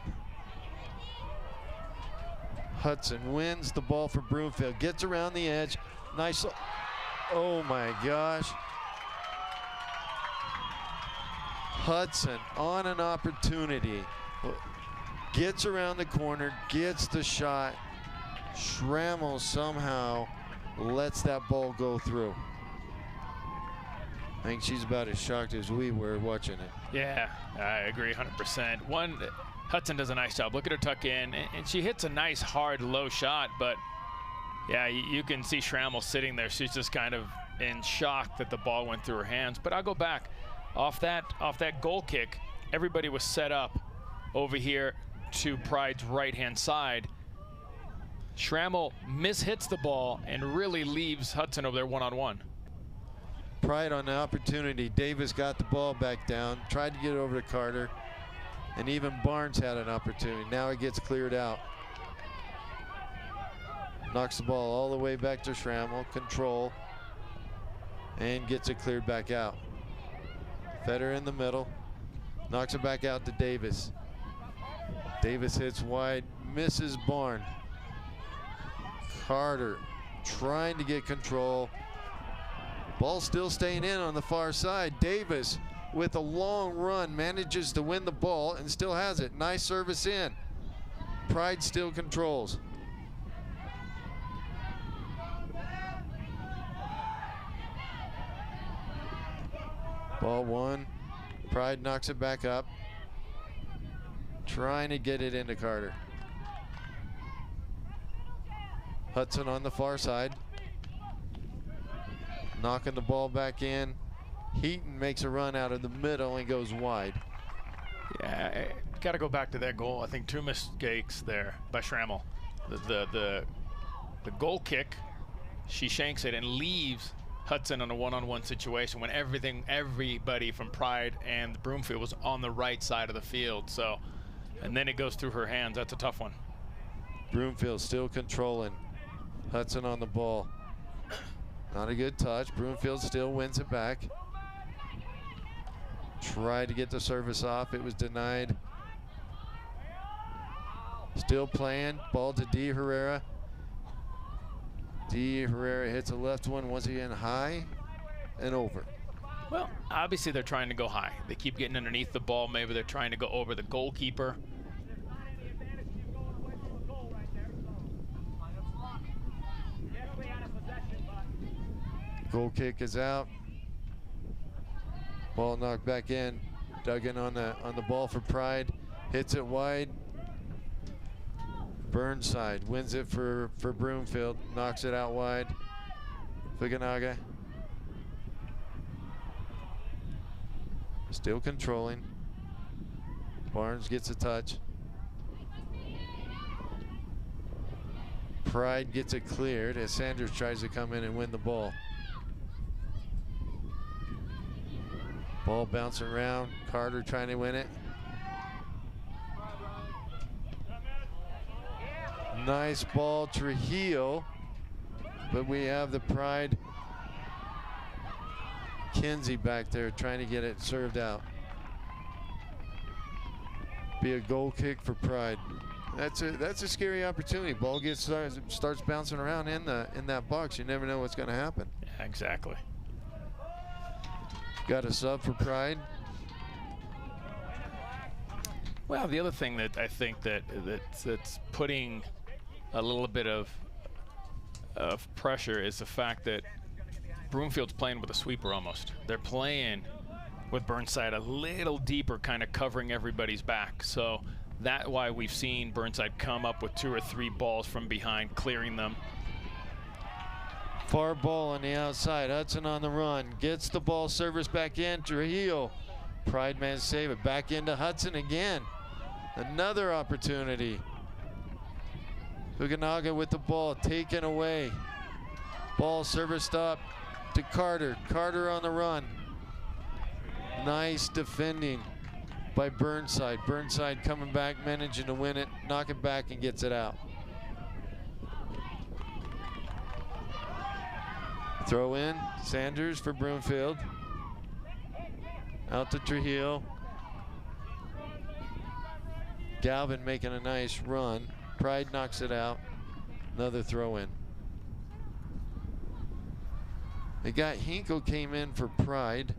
Hudson wins the ball for Broomfield. Gets around the edge. Nice. Oh my gosh. Hudson on an opportunity. Gets around the corner. Gets the shot. Schrammel somehow lets that ball go through. I think she's about as shocked as we were watching it. Yeah, I agree 100%. Hudson does a nice job. Look at her tuck in, and she hits a nice, hard, low shot, but yeah, you can see Schrammel sitting there. She's just kind of in shock that the ball went through her hands. But I'll go back. Off that goal kick, everybody was set up over here to Pride's right-hand side. Schrammel mishits the ball and really leaves Hudson over there one-on-one. Pride on the opportunity. Davis got the ball back down, tried to get it over to Carter, and even Barnes had an opportunity. Now it gets cleared out. Knocks the ball all the way back to Schrammel, control, and gets it cleared back out. Fetter in the middle, knocks it back out to Davis. Davis hits wide, misses Barnes. Carter trying to get control. Ball still staying in on the far side. Davis with a long run manages to win the ball and still has it. Nice service in. Pride still controls. Ball one. Pride knocks it back up. Trying to get it into Carter. Hudson on the far side. Knocking the ball back in. Heaton makes a run out of the middle and goes wide. Yeah, got to go back to that goal. I think two mistakes there by Schrammel. The goal kick, she shanks it and leaves Hudson on a one-on-one situation when everybody from Pride and Broomfield was on the right side of the field. So, and then it goes through her hands. That's a tough one. Broomfield still controlling. Hudson on the ball. Not a good touch. Broomfield still wins it back. Tried to get the service off. It was denied. Still playing. Ball to De Herrera. De Herrera hits a left one once again, high and over. Well, obviously they're trying to go high. They keep getting underneath the ball. Maybe they're trying to go over the goalkeeper. Goal kick is out. Ball knocked back in. Duggan on the ball for Pride. Hits it wide. Burnside wins it for Broomfield. Knocks it out wide. Fukunaga. Still controlling. Barnes gets a touch. Pride gets it cleared as Sanders tries to come in and win the ball. Ball bouncing around. Carter trying to win it. Nice ball, Trujillo. But we have the Pride Kinsey back there trying to get it served out. Be a goal kick for Pride. That's a scary opportunity. Ball starts bouncing around in that box. You never know what's going to happen. Yeah, exactly. Got a sub for Pride. Well, the other thing that I think that's putting a little bit of pressure is the fact that Broomfield's playing with a sweeper almost. They're playing with Burnside a little deeper, kind of covering everybody's back. So that's why we've seen Burnside come up with 2 or 3 balls from behind, clearing them. Far ball on the outside. Hudson on the run. Gets the ball, service back in. Trujillo. Pride man save it. Back into Hudson again. Another opportunity. Fukunaga with the ball taken away. Ball serviced up to Carter. Carter on the run. Nice defending by Burnside. Burnside coming back, managing to win it, knock it back and gets it out. Throw in, Sanders for Broomfield. Out to Trujillo. Galvin making a nice run. Pride knocks it out. Another throw in. They got Hinkle came in for Pride.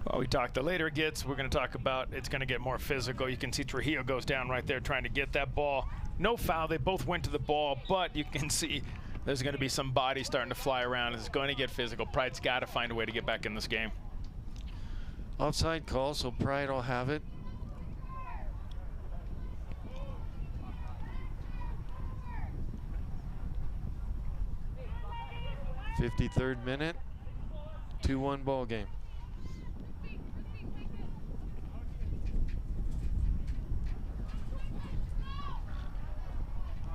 Well, we talked, the later it gets, we're going to talk about it's going to get more physical. You can see Trujillo goes down right there trying to get that ball. No foul. They both went to the ball, but you can see there's going to be some bodies starting to fly around. It's going to get physical. Pride's got to find a way to get back in this game. Offside call, so Pride will have it. '53rd minute, 2-1 ball game.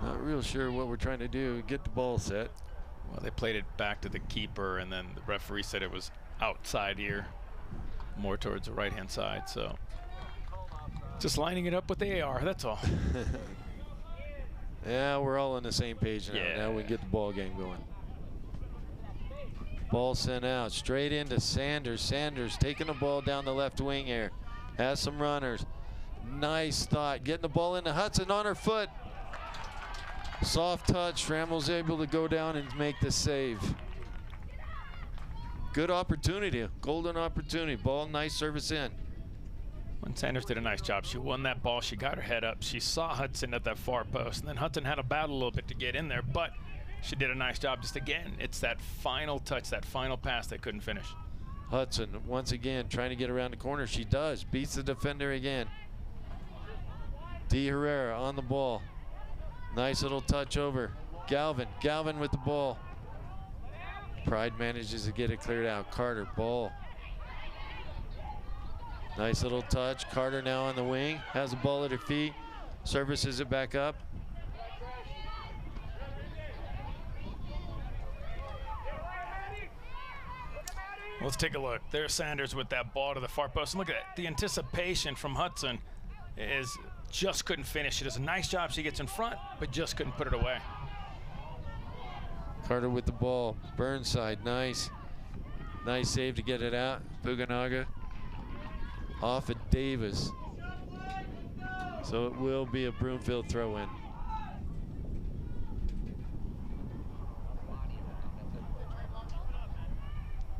Not real sure what we're trying to do. Get the ball set. Well, they played it back to the keeper, and then the referee said it was outside here, more towards the right-hand side. So just lining it up with the AR, that's all. Yeah, we're all on the same page now. Yeah. Now we can get the ball game going. Ball sent out straight into Sanders. Sanders taking the ball down the left wing here. Has some runners. Nice thought. Getting the ball into Hudson on her foot. Soft touch. Schrammel's able to go down and make the save. Good opportunity. Golden opportunity. Ball, nice service in. When Sanders did a nice job. She won that ball. She got her head up. She saw Hudson at that far post. And then Hudson had to battle a little bit to get in there. But she did a nice job. Just again, it's that final touch, that final pass they couldn't finish. Hudson once again trying to get around the corner. She does. Beats the defender again. D. Herrera on the ball. Nice little touch over. Galvin. Galvin with the ball. Pride manages to get it cleared out. Carter, ball. Nice little touch. Carter now on the wing. Has the ball at her feet. Services it back up. Let's take a look. There's Sanders with that ball to the far post. And look at that. The anticipation from Hudson is just couldn't finish. She does a nice job. She gets in front, but just couldn't put it away. Carter with the ball. Burnside, nice. Nice save to get it out. Fukunaga off at Davis. So it will be a Broomfield throw-in.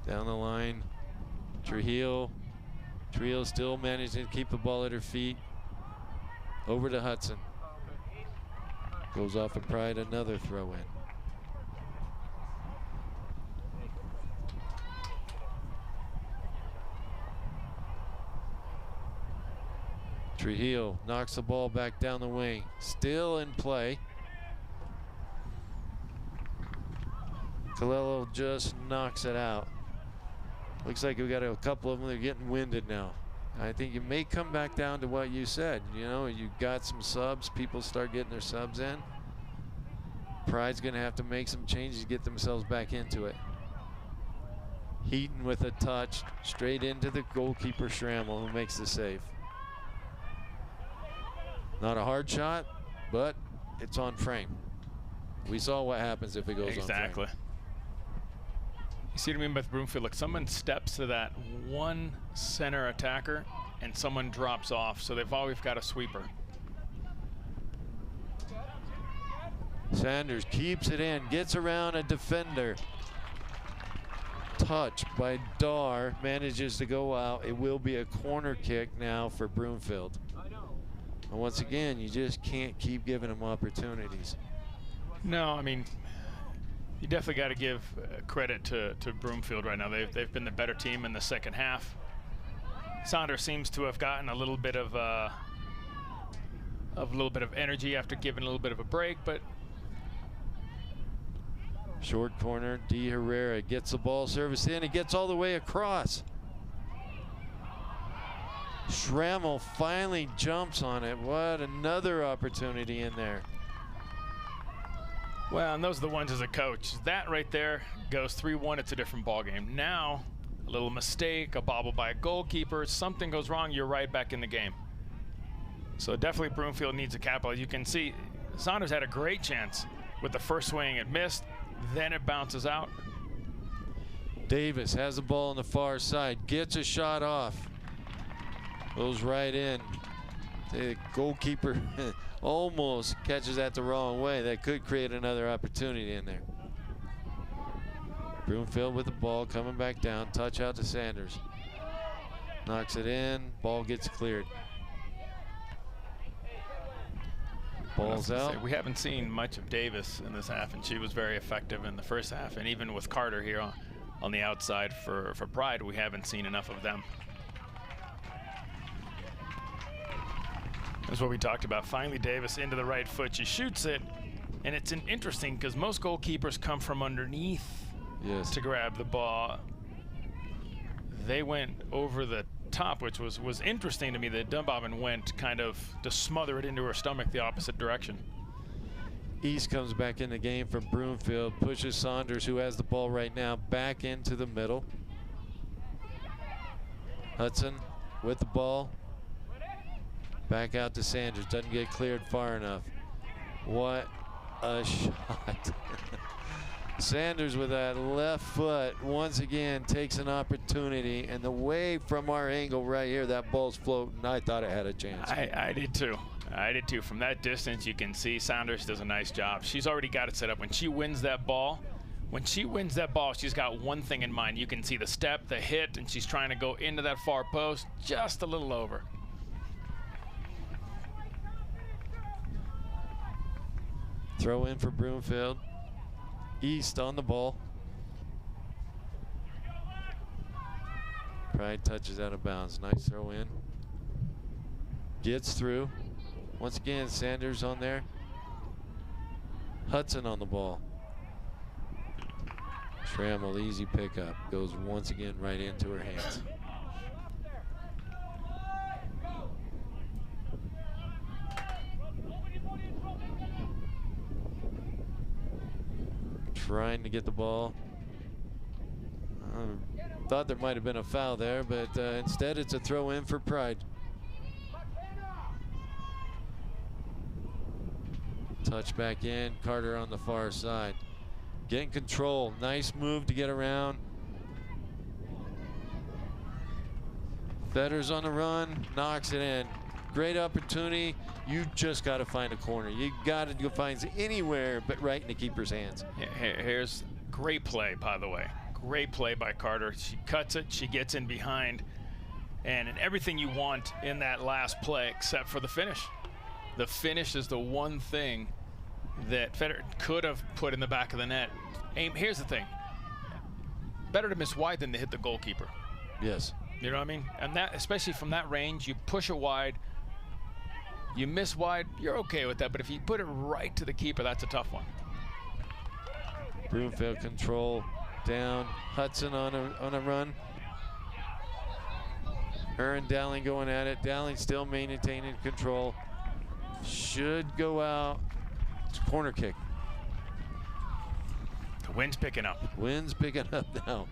Down the line, Trujillo. Trujillo still managing to keep the ball at her feet. Over to Hudson. Goes off of Pride, another throw-in. Trujillo knocks the ball back down the wing. Still in play. Colello just knocks it out. Looks like we got a couple of them that are getting winded now. I think you may come back down to what you said. You know, you got some subs. People start getting their subs in. Pride's going to have to make some changes to get themselves back into it. Heaton with a touch straight into the goalkeeper Schrammel, who makes the save. Not a hard shot, but it's on frame. We saw what happens if it goes on frame. Exactly. You see what I mean with Broomfield? Like someone steps to that one center attacker and someone drops off, so they've always got a sweeper. Sanders keeps it in, gets around a defender. Touch by Dar, manages to go out. It will be a corner kick now for Broomfield. And once again, you just can't keep giving them opportunities. No, I mean, you definitely got to give credit to Broomfield right now. They've been the better team in the second half. Saunders seems to have gotten a little bit of energy after giving a little bit of a break, but short corner, D. Herrera gets the ball serviced in. It gets all the way across. Schrammel finally jumps on it. What another opportunity in there. Well, and those are the ones as a coach. That right there goes 3-1. It's a different ballgame. Now, a little mistake, a bobble by a goalkeeper, something goes wrong, you're right back in the game. So definitely Broomfield needs a capitalize. You can see Saunders had a great chance with the first swing. It missed, then it bounces out. Davis has the ball on the far side, gets a shot off. Goes right in. The goalkeeper almost catches that the wrong way. That could create another opportunity in there. Broomfield with the ball, coming back down. Touch out to Sanders. Knocks it in. Ball gets cleared. Ball's out. We haven't seen much of Davis in this half, and she was very effective in the first half. And even with Carter here on the outside for Pride, we haven't seen enough of them. That's what we talked about. Finally, Davis into the right foot. She shoots it, and it's interesting because most goalkeepers come from underneath to grab the ball. They went over the top, which was interesting to me that Dunbobbin went kind of to smother it into her stomach the opposite direction. East comes back in the game from Broomfield, pushes Saunders, who has the ball right now, back into the middle. Hudson with the ball. Back out to Sanders, doesn't get cleared far enough. What a shot. Sanders with that left foot once again takes an opportunity, and the way from our angle right here, that ball's floating. I thought it had a chance. I did too. I did too. From that distance, you can see Saunders does a nice job. She's already got it set up. When she wins that ball, she's got one thing in mind. You can see the step, the hit, and she's trying to go into that far post, just a little over. Throw in for Broomfield. East on the ball. Pride touches out of bounds. Nice throw in. Gets through. Once again, Sanders on there. Hudson on the ball. Schrammel, easy pickup. Goes once again right into her hands. Trying to get the ball. Thought there might have been a foul there, but instead it's a throw in for Pride. Touch back in, Carter on the far side. Getting control, nice move to get around. Fetters on the run, knocks it in. Great opportunity. You just got to find a corner. You got to go find anywhere but right in the keeper's hands. Here's great play, by the way. Great play by Carter. She cuts it, she gets in behind, and everything you want in that last play except for the finish. The finish is the one thing that Fetter could have put in the back of the net. Here's the thing. Better to miss wide than to hit the goalkeeper. Yes. You know what I mean? And that, especially from that range, you push it wide, you miss wide, you're okay with that. But if you put it right to the keeper, that's a tough one. Broomfield control down. Hudson on a run. Her and Dowling going at it. Dowling still maintaining control. Should go out. It's a corner kick. The wind's picking up. Wind's picking up now.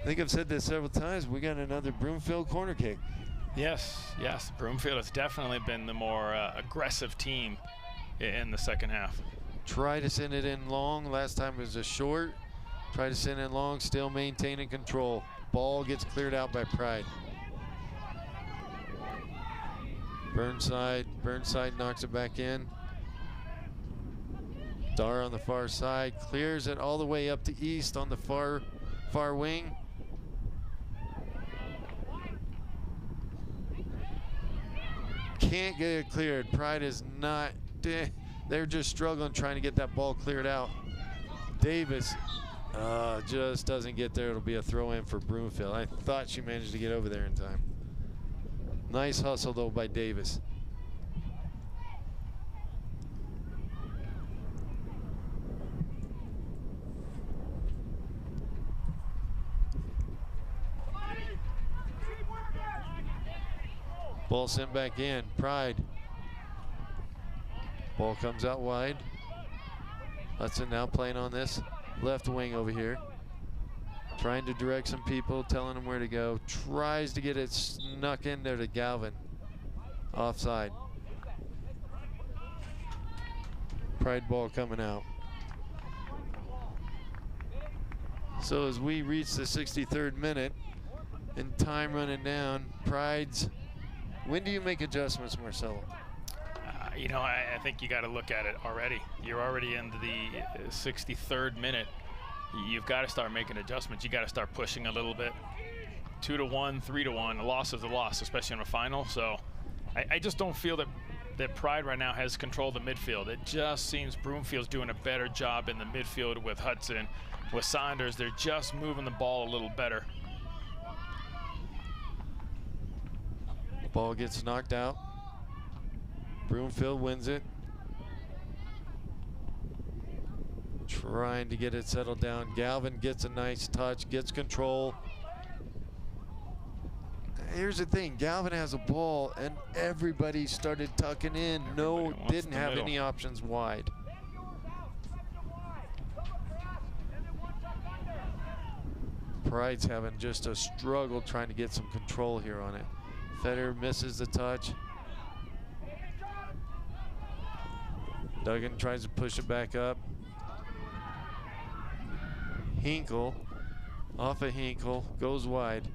I think I've said this several times. We got another Broomfield corner kick. Yes. Broomfield has definitely been the more aggressive team in the second half. Try to send it in long. Last time it was a short. Try to send it long, still maintaining control. Ball gets cleared out by Pride. Burnside knocks it back in. Dar on the far side, clears it all the way up to East on the far wing. Can't get it cleared. Pride is not, they're just struggling trying to get that ball cleared out. Davis just doesn't get there. It'll be a throw in for Broomfield. I thought she managed to get over there in time. Nice hustle though by Davis. Ball sent back in. Pride. Ball comes out wide. Hudson now playing on this left wing over here. Trying to direct some people, telling them where to go. Tries to get it snuck in there to Galvin. Offside. Pride ball coming out. So as we reach the 63rd minute and time running down, Pride's. When do you make adjustments, Marcelo? You know, I think you got to look at it already. You're already into the 63rd minute. You've got to start making adjustments. You got to start pushing a little bit. 2-1, 3-1. A loss is a loss, especially in a final. So I just don't feel that Pride right now has control of the midfield. It just seems Broomfield's doing a better job in the midfield with Hudson. With Saunders, they're just moving the ball a little better. Ball gets knocked out. Broomfield wins it. Trying to get it settled down. Galvin gets a nice touch, gets control. Here's the thing, Galvin has a ball and everybody started tucking in. No, didn't have any options wide. Pride's having just a struggle trying to get some control here on it. Feder misses the touch. Duggan tries to push it back up. Hinkle, off of Hinkle, goes wide.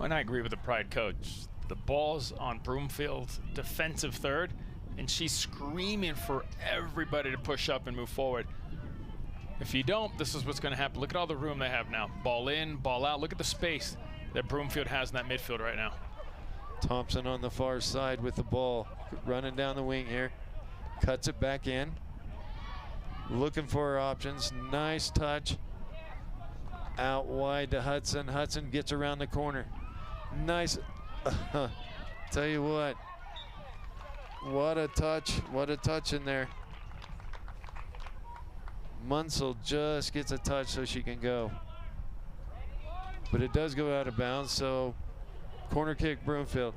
And I agree with the Pride coach. The ball's on Broomfield's defensive third, and she's screaming for everybody to push up and move forward. If you don't, this is what's going to happen. Look at all the room they have now. Ball in, ball out. Look at the space that Broomfield has in that midfield right now. Thompson on the far side with the ball, running down the wing here. Cuts it back in. Looking for her options. Nice touch. Out wide to Hudson. Hudson gets around the corner. Nice. Tell you what a touch. What a touch in there. Munsell just gets a touch so she can go. But it does go out of bounds, so corner kick Broomfield.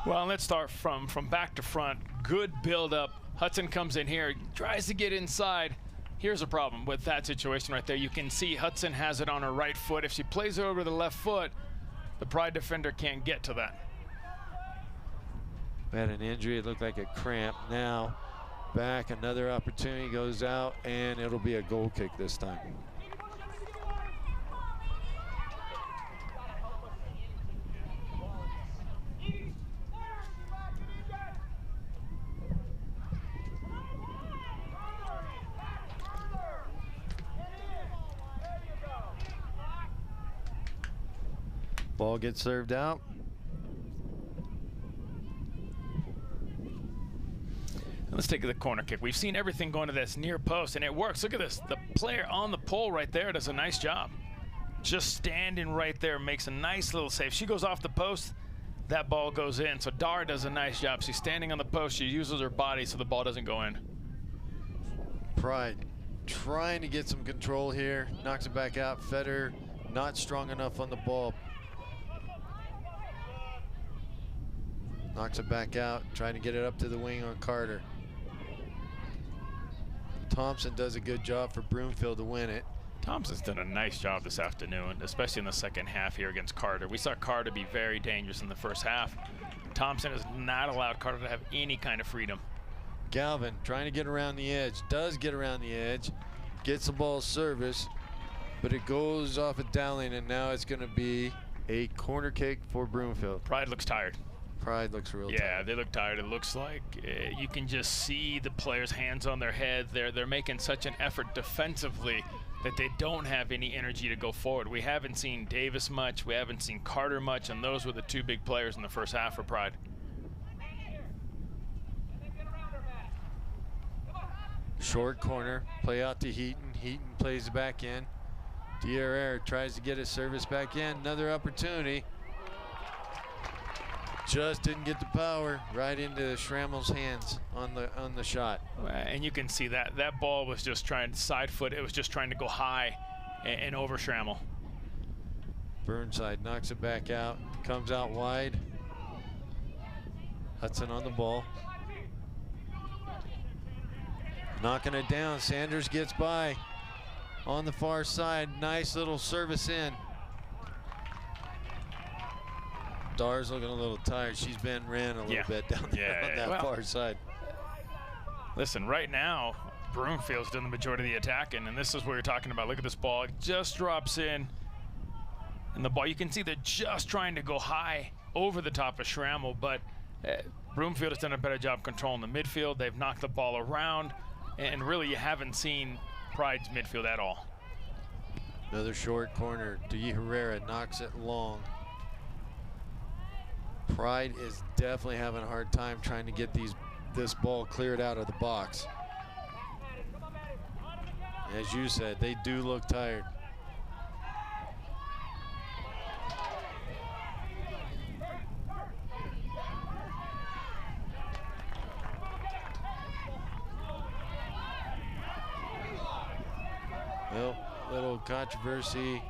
Well, let's start from back to front. Good build up. Hudson comes in here, tries to get inside. Here's a problem with that situation right there. You can see Hudson has it on her right foot. If she plays it over the left foot, the Pride defender can't get to that. Had an injury, it looked like a cramp. Now back, another opportunity goes out, and it'll be a goal kick this time. Ball gets served out. Let's take the corner kick. We've seen everything going to this near post, and it works. Look at this. The player on the pole right there does a nice job. Just standing right there makes a nice little save. She goes off the post, that ball goes in. So Dar does a nice job. She's standing on the post. She uses her body so the ball doesn't go in. Pride trying to get some control here. Knocks it back out. Feder not strong enough on the ball. Knocks it back out, trying to get it up to the wing on Carter. Thompson does a good job for Broomfield to win it. Thompson's done a nice job this afternoon, especially in the second half here against Carter. We saw Carter be very dangerous in the first half. Thompson has not allowed Carter to have any kind of freedom. Galvin trying to get around the edge, does get around the edge, gets the ball service, but it goes off at Dowling, and now it's going to be a corner kick for Broomfield. Pride looks tired. Pride looks real tired. Yeah, they look tired. It looks like you can just see the players' hands on their head. They're making such an effort defensively that they don't have any energy to go forward. We haven't seen Davis much. We haven't seen Carter much, and those were the two big players in the first half for Pride. Short corner, play out to Heaton. Heaton plays it back in. Diarra tries to get his service back in. Another opportunity. Just didn't get the power. Right into Schrammel's hands on the shot. And you can see that ball was just trying to side foot. It was just trying to go high and over Schrammel. Burnside knocks it back out. Comes out wide. Hudson on the ball. Knocking it down. Sanders gets by on the far side. Nice little service in. Dar's looking a little tired. She's been ran a little bit down there on that far side. Listen, right now, Broomfield's doing the majority of the attacking, and this is what you're talking about. Look at this ball. It just drops in, and the ball, you can see they're just trying to go high over the top of Schrammel, but Broomfield has done a better job controlling the midfield. They've knocked the ball around, and really you haven't seen Pride's midfield at all. Another short corner. Herrera knocks it long. Pride is definitely having a hard time trying to get this ball cleared out of the box. As you said, they do look tired. Well, little controversy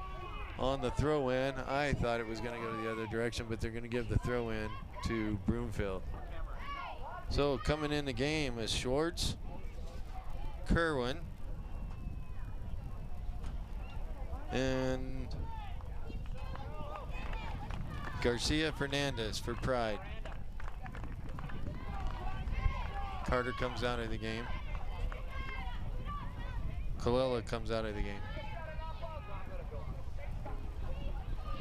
on the throw-in. I thought it was going to go the other direction, but they're going to give the throw-in to Broomfield. So coming in the game is Schwartz, Kerwin, and Garcia Fernandez for Pride. Carter comes out of the game. Colella comes out of the game.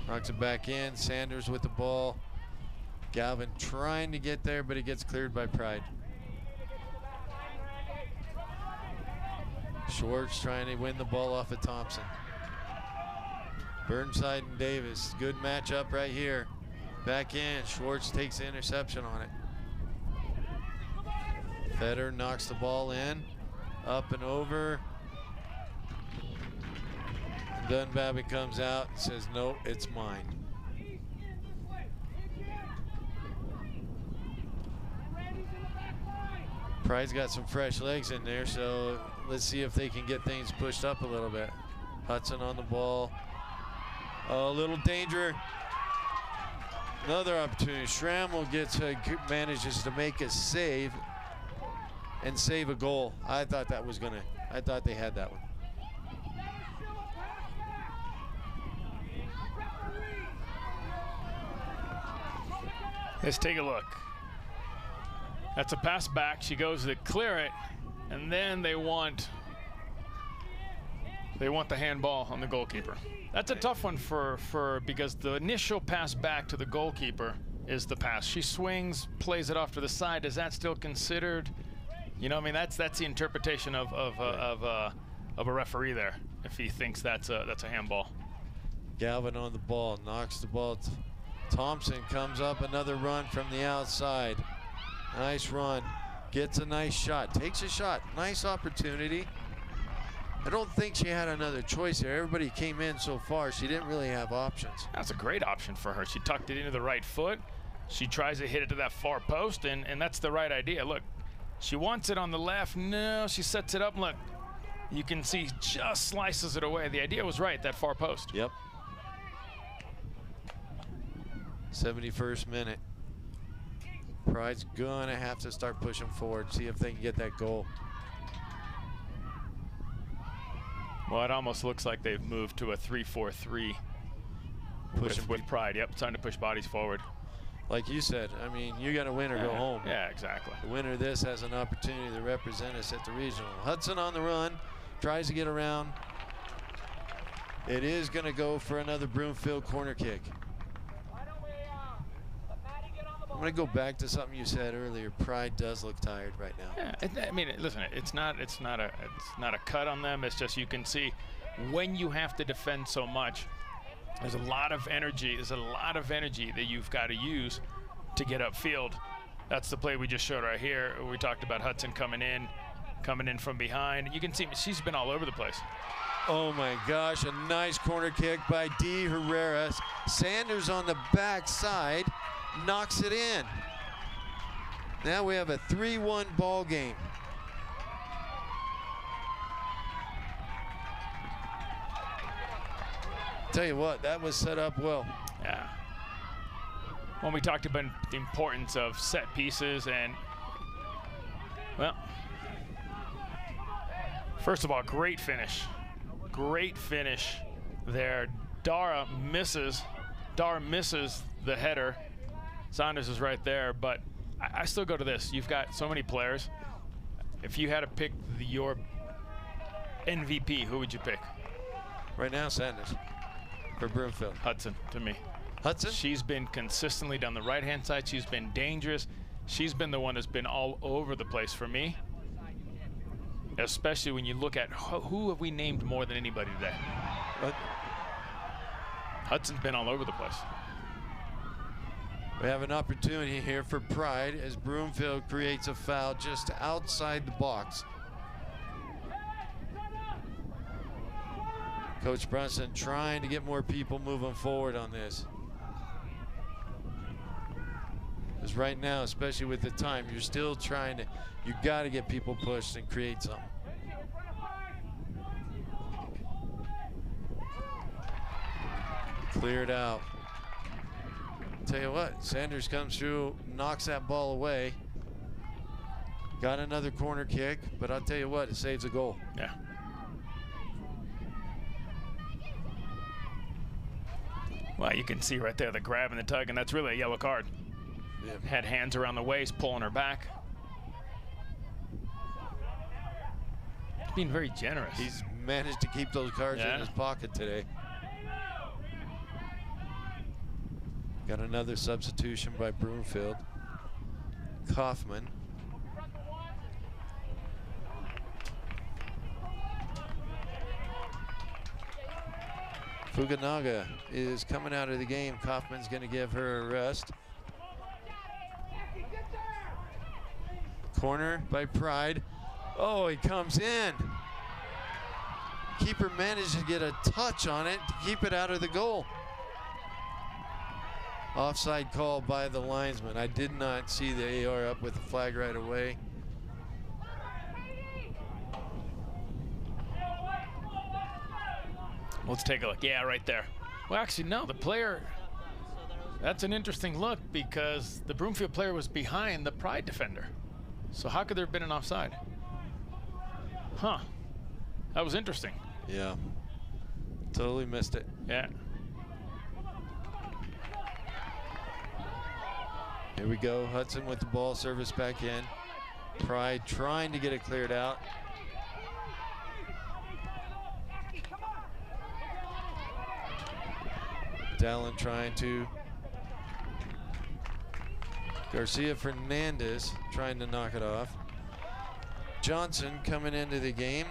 Knocks it back in. Sanders with the ball. Galvin trying to get there, but it gets cleared by Pride. Schwartz trying to win the ball off of Thompson. Burnside and Davis. Good matchup right here. Back in. Schwartz takes the interception on it. Feder knocks the ball in. Up and over. Dunbabby comes out and says, "No, it's mine." Pride's got some fresh legs in there, so let's see if they can get things pushed up a little bit. Hudson on the ball. A little danger. Another opportunity. Schrammel manages to make a save and save a goal. I thought they had that one. Let's take a look. That's a pass back. She goes to clear it, and then they want the handball on the goalkeeper. That's a tough one because the initial pass back to the goalkeeper is the pass. She swings, plays it off to the side. Is that still considered? You know, I mean, that's the interpretation of a referee there if he thinks that's a handball. Galvin on the ball, knocks the ball. Thompson comes up, another run from the outside. Nice run, gets a nice shot, takes a shot, nice opportunity. I don't think she had another choice here. Everybody came in so far, she didn't really have options. That's a great option for her. She tucked it into the right foot. She tries to hit it to that far post, and that's the right idea. Look, she wants it on the left. No, she sets it up. Look, you can see just slices it away. The idea was right, that far post. Yep. 71st minute. Pride's gonna have to start pushing forward, see if they can get that goal. Well, it almost looks like they've moved to a 3-4-3 with Pride. Yep, time to push bodies forward. like you said, I mean, you got to win or go home. Yeah, exactly. The winner of this has an opportunity to represent us at the regional. Hudson on the run, tries to get around. It is going to go for another Broomfield corner kick. I'm going to go back to something you said earlier. Pride does look tired right now. Yeah, I mean, listen, it's not a cut on them. It's just you can see when you have to defend so much, there's a lot of energy. There's a lot of energy that you've got to use to get upfield. That's the play we just showed right here. We talked about Hudson coming in from behind. You can see she's been all over the place. Oh my gosh, a nice corner kick by D. Herrera. Sanders on the backside knocks it in. Now we have a 3-1 ball game. Tell you what, that was set up well. Yeah. When we talked about the importance of set pieces and, well, first of all, great finish. Great finish there. Dara misses the header. Saunders is right there, but I still go to this. You've got so many players. If you had to pick your MVP, who would you pick? Right now, Sanders for Broomfield. Hudson, to me. Hudson? She's been consistently down the right-hand side. She's been dangerous. She's been the one that's been all over the place for me, especially when you look at who have we named more than anybody today. Hudson's been all over the place. We have an opportunity here for Pride as Broomfield creates a foul just outside the box. Coach Brunson trying to get more people moving forward on this. Because right now, especially with the time, you're still trying to, you got to get people pushed and create something. Cleared out. Tell you what, Sanders comes through, knocks that ball away. Got another corner kick, but I'll tell you what, it saves a goal. Yeah. Well, you can see right there the grab and the tug, and that's really a yellow card. Yeah. Had hands around the waist, pulling her back. He's being very generous. He's managed to keep those cards in his pocket today. Got another substitution by Broomfield. Kaufman. Fuganaga is coming out of the game. Kaufman's going to give her a rest. Corner by Pride. Oh, he comes in. Keeper managed to get a touch on it to keep it out of the goal. Offside call by the linesman. I did not see the AR up with the flag right away. Let's take a look. Yeah, right there. Well, actually, no, the player, that's an interesting look because the Broomfield player was behind the Pride defender. So how could there have been an offside? Huh. That was interesting. Yeah. Totally missed it. Yeah. Here we go. Hudson with the ball, service back in. Pride trying to get it cleared out. Dallin trying to. Garcia Fernandez trying to knock it off. Johnson coming into the game.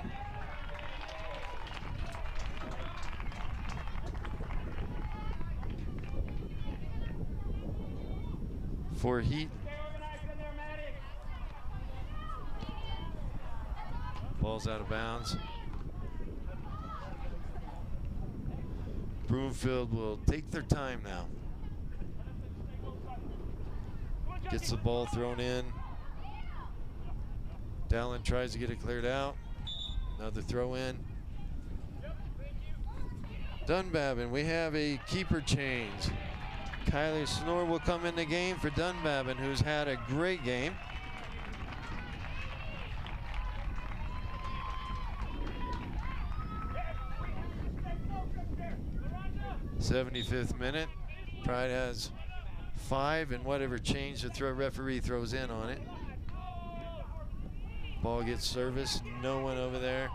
For Heat. Ball's out of bounds. Broomfield will take their time now. Gets the ball thrown in. Dallin tries to get it cleared out. Another throw in. Dunbabin, we have a keeper change. Kylie Snore will come in the game for Dunbabin, who's had a great game. '75th minute. Pride has 5 and whatever change the referee throws in on it. Ball gets serviced, no one over there.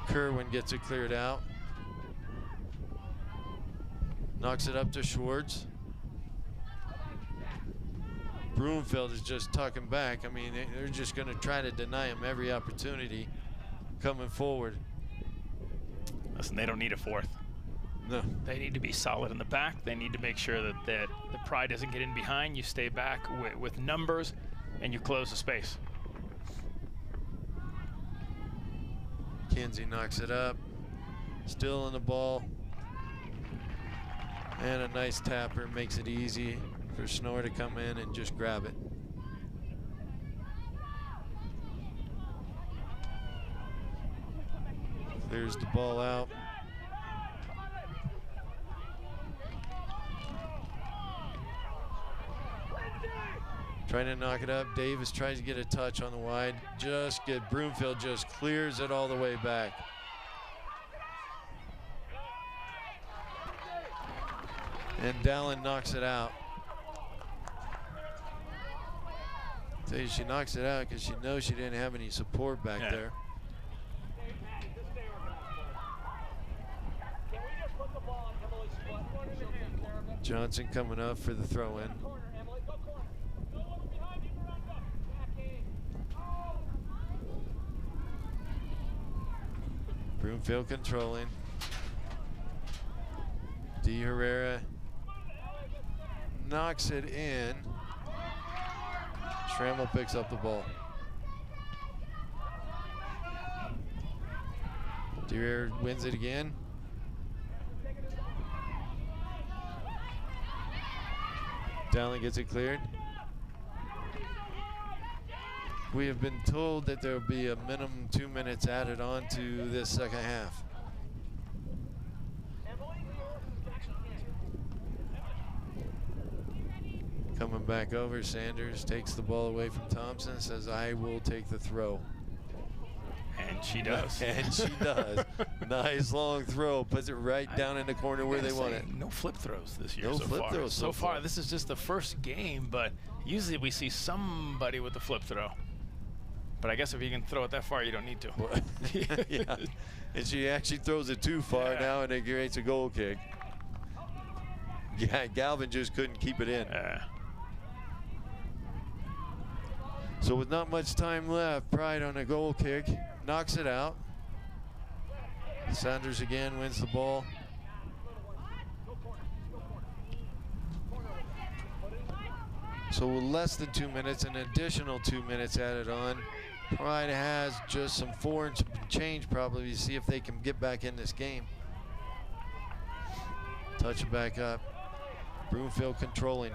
Kerwin gets it cleared out. Knocks it up to Schwartz. Broomfield is just tucking back. I mean, they're just going to try to deny him every opportunity coming forward. Listen, they don't need a fourth. No. They need to be solid in the back. They need to make sure that the Pride doesn't get in behind. You stay back with numbers, and you close the space. Kinsey knocks it up. Still in the ball. And a nice tapper makes it easy for Snore to come in and just grab it. Clears the ball out. Trying to knock it up. Davis tries to get a touch on the wide. Broomfield just clears it all the way back. And Dallin knocks it out. Tell you, she knocks it out because she knows she didn't have any support back there. Johnson coming up for the throw-in. Broomfield controlling. D. Herrera knocks it in. Schrammel picks up the ball. D. Herrera wins it again. Dowling gets it cleared. We have been told that there will be a minimum 2 minutes added on to this second half. Coming back over, Sanders takes the ball away from Thompson, says, I will take the throw. And she does. And she does. Nice long throw, puts it right down in the corner where they want it. No flip throws this year No flip throws so far. This is just the first game, but usually we see somebody with the flip throw. But I guess if you can throw it that far, you don't need to. Yeah. And she actually throws it too far now, and it creates a goal kick. Yeah, Galvin just couldn't keep it in. So with not much time left, Pride on a goal kick, knocks it out. Sanders again wins the ball. So with less than 2 minutes, an additional 2 minutes added on. Pride has just some 4 and change probably to see if they can get back in this game. Touch it back up. Broomfield controlling.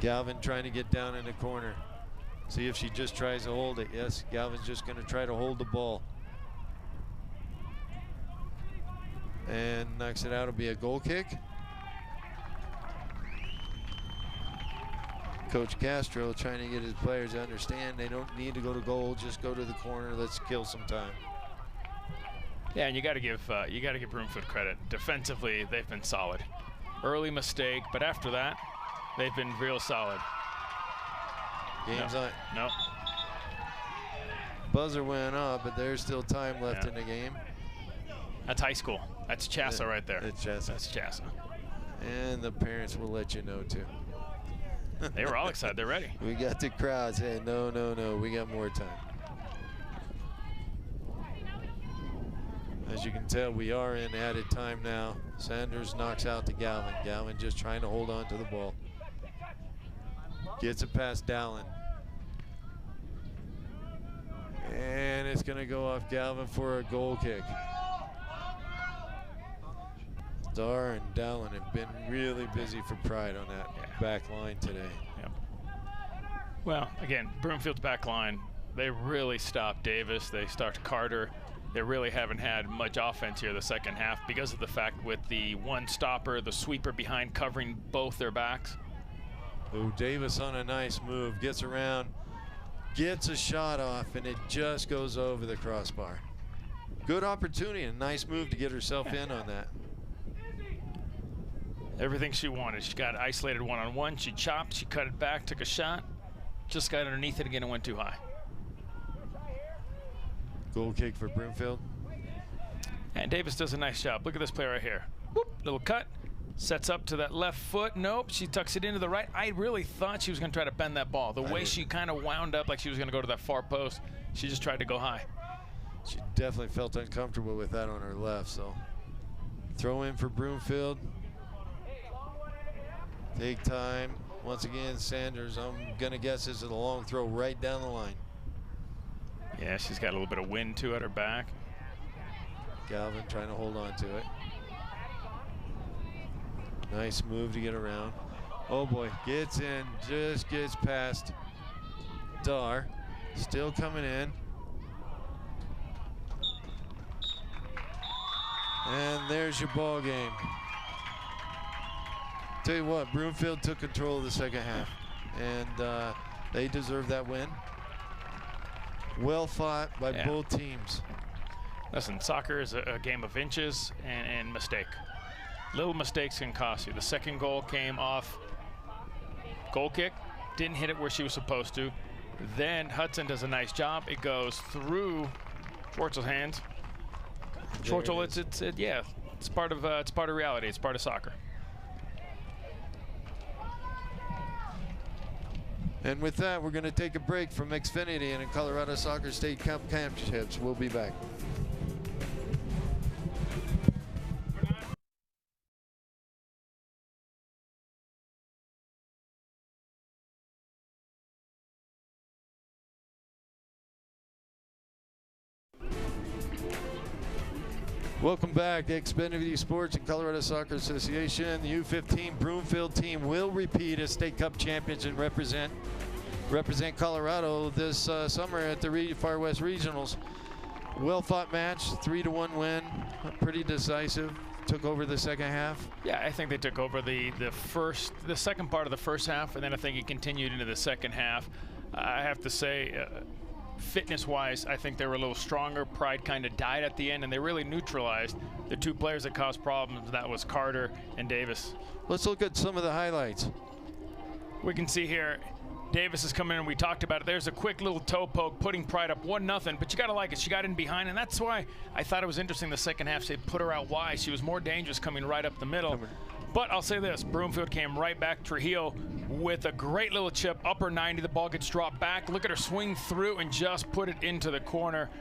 Galvin trying to get down in the corner. See if she just tries to hold it. Yes, Galvin's just going to try to hold the ball. And knocks it out. It'll be a goal kick. Coach Castro trying to get his players to understand they don't need to go to goal, just go to the corner. Let's kill some time. Yeah, and you got to give Broomfield credit. Defensively, they've been solid. Early mistake, but after that, they've been real solid. Game's on. No. Buzzer went off, but there's still time left in the game. That's high school. That's CSA right there. It's CSA. That's CSA. And the parents will let you know too. They were all excited. They're ready. We got the crowd saying, no, no, no, we got more time. As you can tell, we are in added time now. Sanders knocks out to Galvin. Galvin just trying to hold on to the ball. Gets it past Dallin. And it's going to go off Galvin for a goal kick. Dar and Dallin have been really busy for Pride on that back line today. Yep. Well, again, Broomfield's back line, they really stopped Davis. They stopped Carter. They really haven't had much offense here the second half because of the fact with the one stopper, the sweeper behind covering both their backs. Oh, Davis on a nice move, gets around, gets a shot off, and it just goes over the crossbar. good opportunity and a nice move to get herself in on that. Everything she wanted. She got isolated one-on-one. She chopped. She cut it back. Took a shot. Just got underneath it again and went too high. Goal kick for Broomfield. And Davis does a nice job. Look at this play right here. Whoop, little cut. Sets up to that left foot. Nope, she tucks it into the right. I really thought she was going to try to bend that ball. The way she kind of wound up like she was going to go to that far post, she just tried to go high. She definitely felt uncomfortable with that on her left, so throw in for Broomfield. Take time. Once again, Sanders, I'm going to guess this is a long throw right down the line. Yeah, she's got a little bit of wind too at her back. Galvin trying to hold on to it. Nice move to get around. Oh boy, gets in, just gets past Dar. Still coming in. And there's your ball game. Tell you what, Broomfield took control of the second half, and they deserve that win. Well fought by both teams. Listen, soccer is a game of inches and mistake. Little mistakes can cost you. The second goal came off goal kick, didn't hit it where she was supposed to. Then Hudson does a nice job. It goes through Schwartzel's hands. Schwartzel, it's part of reality. It's part of soccer. And with that, we're going to take a break from Xfinity and in Colorado Soccer State Cup Championships. We'll be back. Welcome back to Xfinity Sports and Colorado Soccer Association. The U15 Broomfield team will repeat as state cup champions and represent Colorado this summer at the Far West Regionals. Well fought match, 3-1 win, pretty decisive. Took over the second half. Yeah, I think they took over the second part of the first half, and then I think it continued into the second half. I have to say, fitness-wise, I think they were a little stronger. Pride kind of died at the end, and they really neutralized the two players that caused problems. That was Carter and Davis. Let's look at some of the highlights. We can see here, Davis is coming in. We talked about it. There's a quick little toe poke, putting Pride up 1-0, but you got to like it. She got in behind, and that's why I thought it was interesting the second half. They put her out wide. She was more dangerous coming right up the middle. But I'll say this, Broomfield came right back. Trujillo with a great little chip, upper 90. The ball gets dropped back. Look at her swing through and just put it into the corner,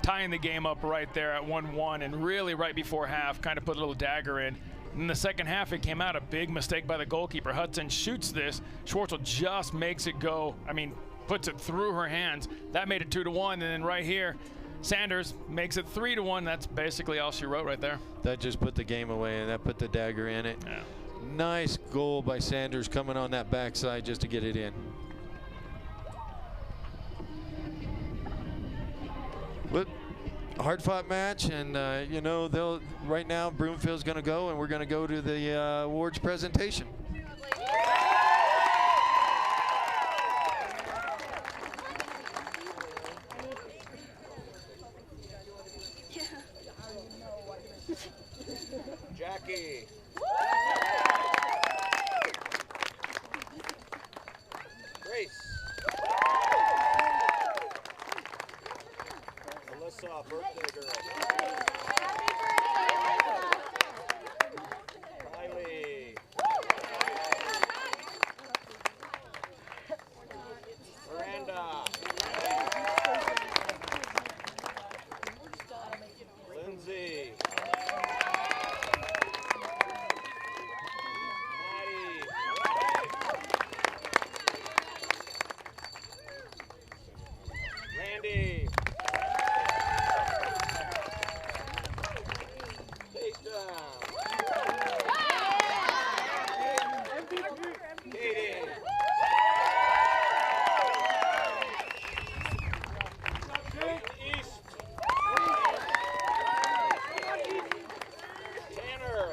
tying the game up right there at 1-1. And really right before half, kind of put a little dagger in. In the second half, it came out a big mistake by the goalkeeper. Hudson shoots this. Schwartzel just makes it go. I mean, puts it through her hands. That made it 2-1. And then right here, Sanders makes it 3-1. That's basically all she wrote right there. That just put the game away, and that put the dagger in it. Yeah. Nice goal by Sanders coming on that backside just to get it in. But hard-fought match, and you know, right now Broomfield's going to go, and we're going to go to the awards presentation. Jackie. Grace. Alyssa, birthday girl. Riley. Miranda. Lindsay. Randy. Take down. Katie. East. Tanner.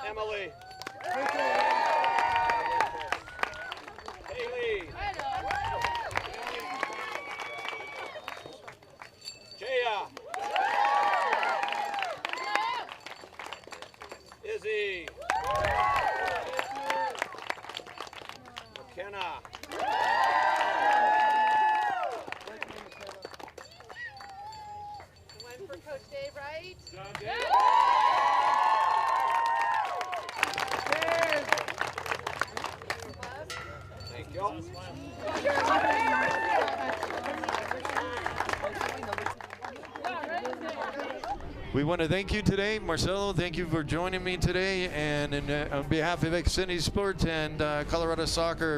Emily. Izzy. McKenna. One for Coach Dave, right? Thank you. We want to thank you today, Marcelo. Thank you for joining me today. And on behalf of Xfinity Sports and Colorado Soccer,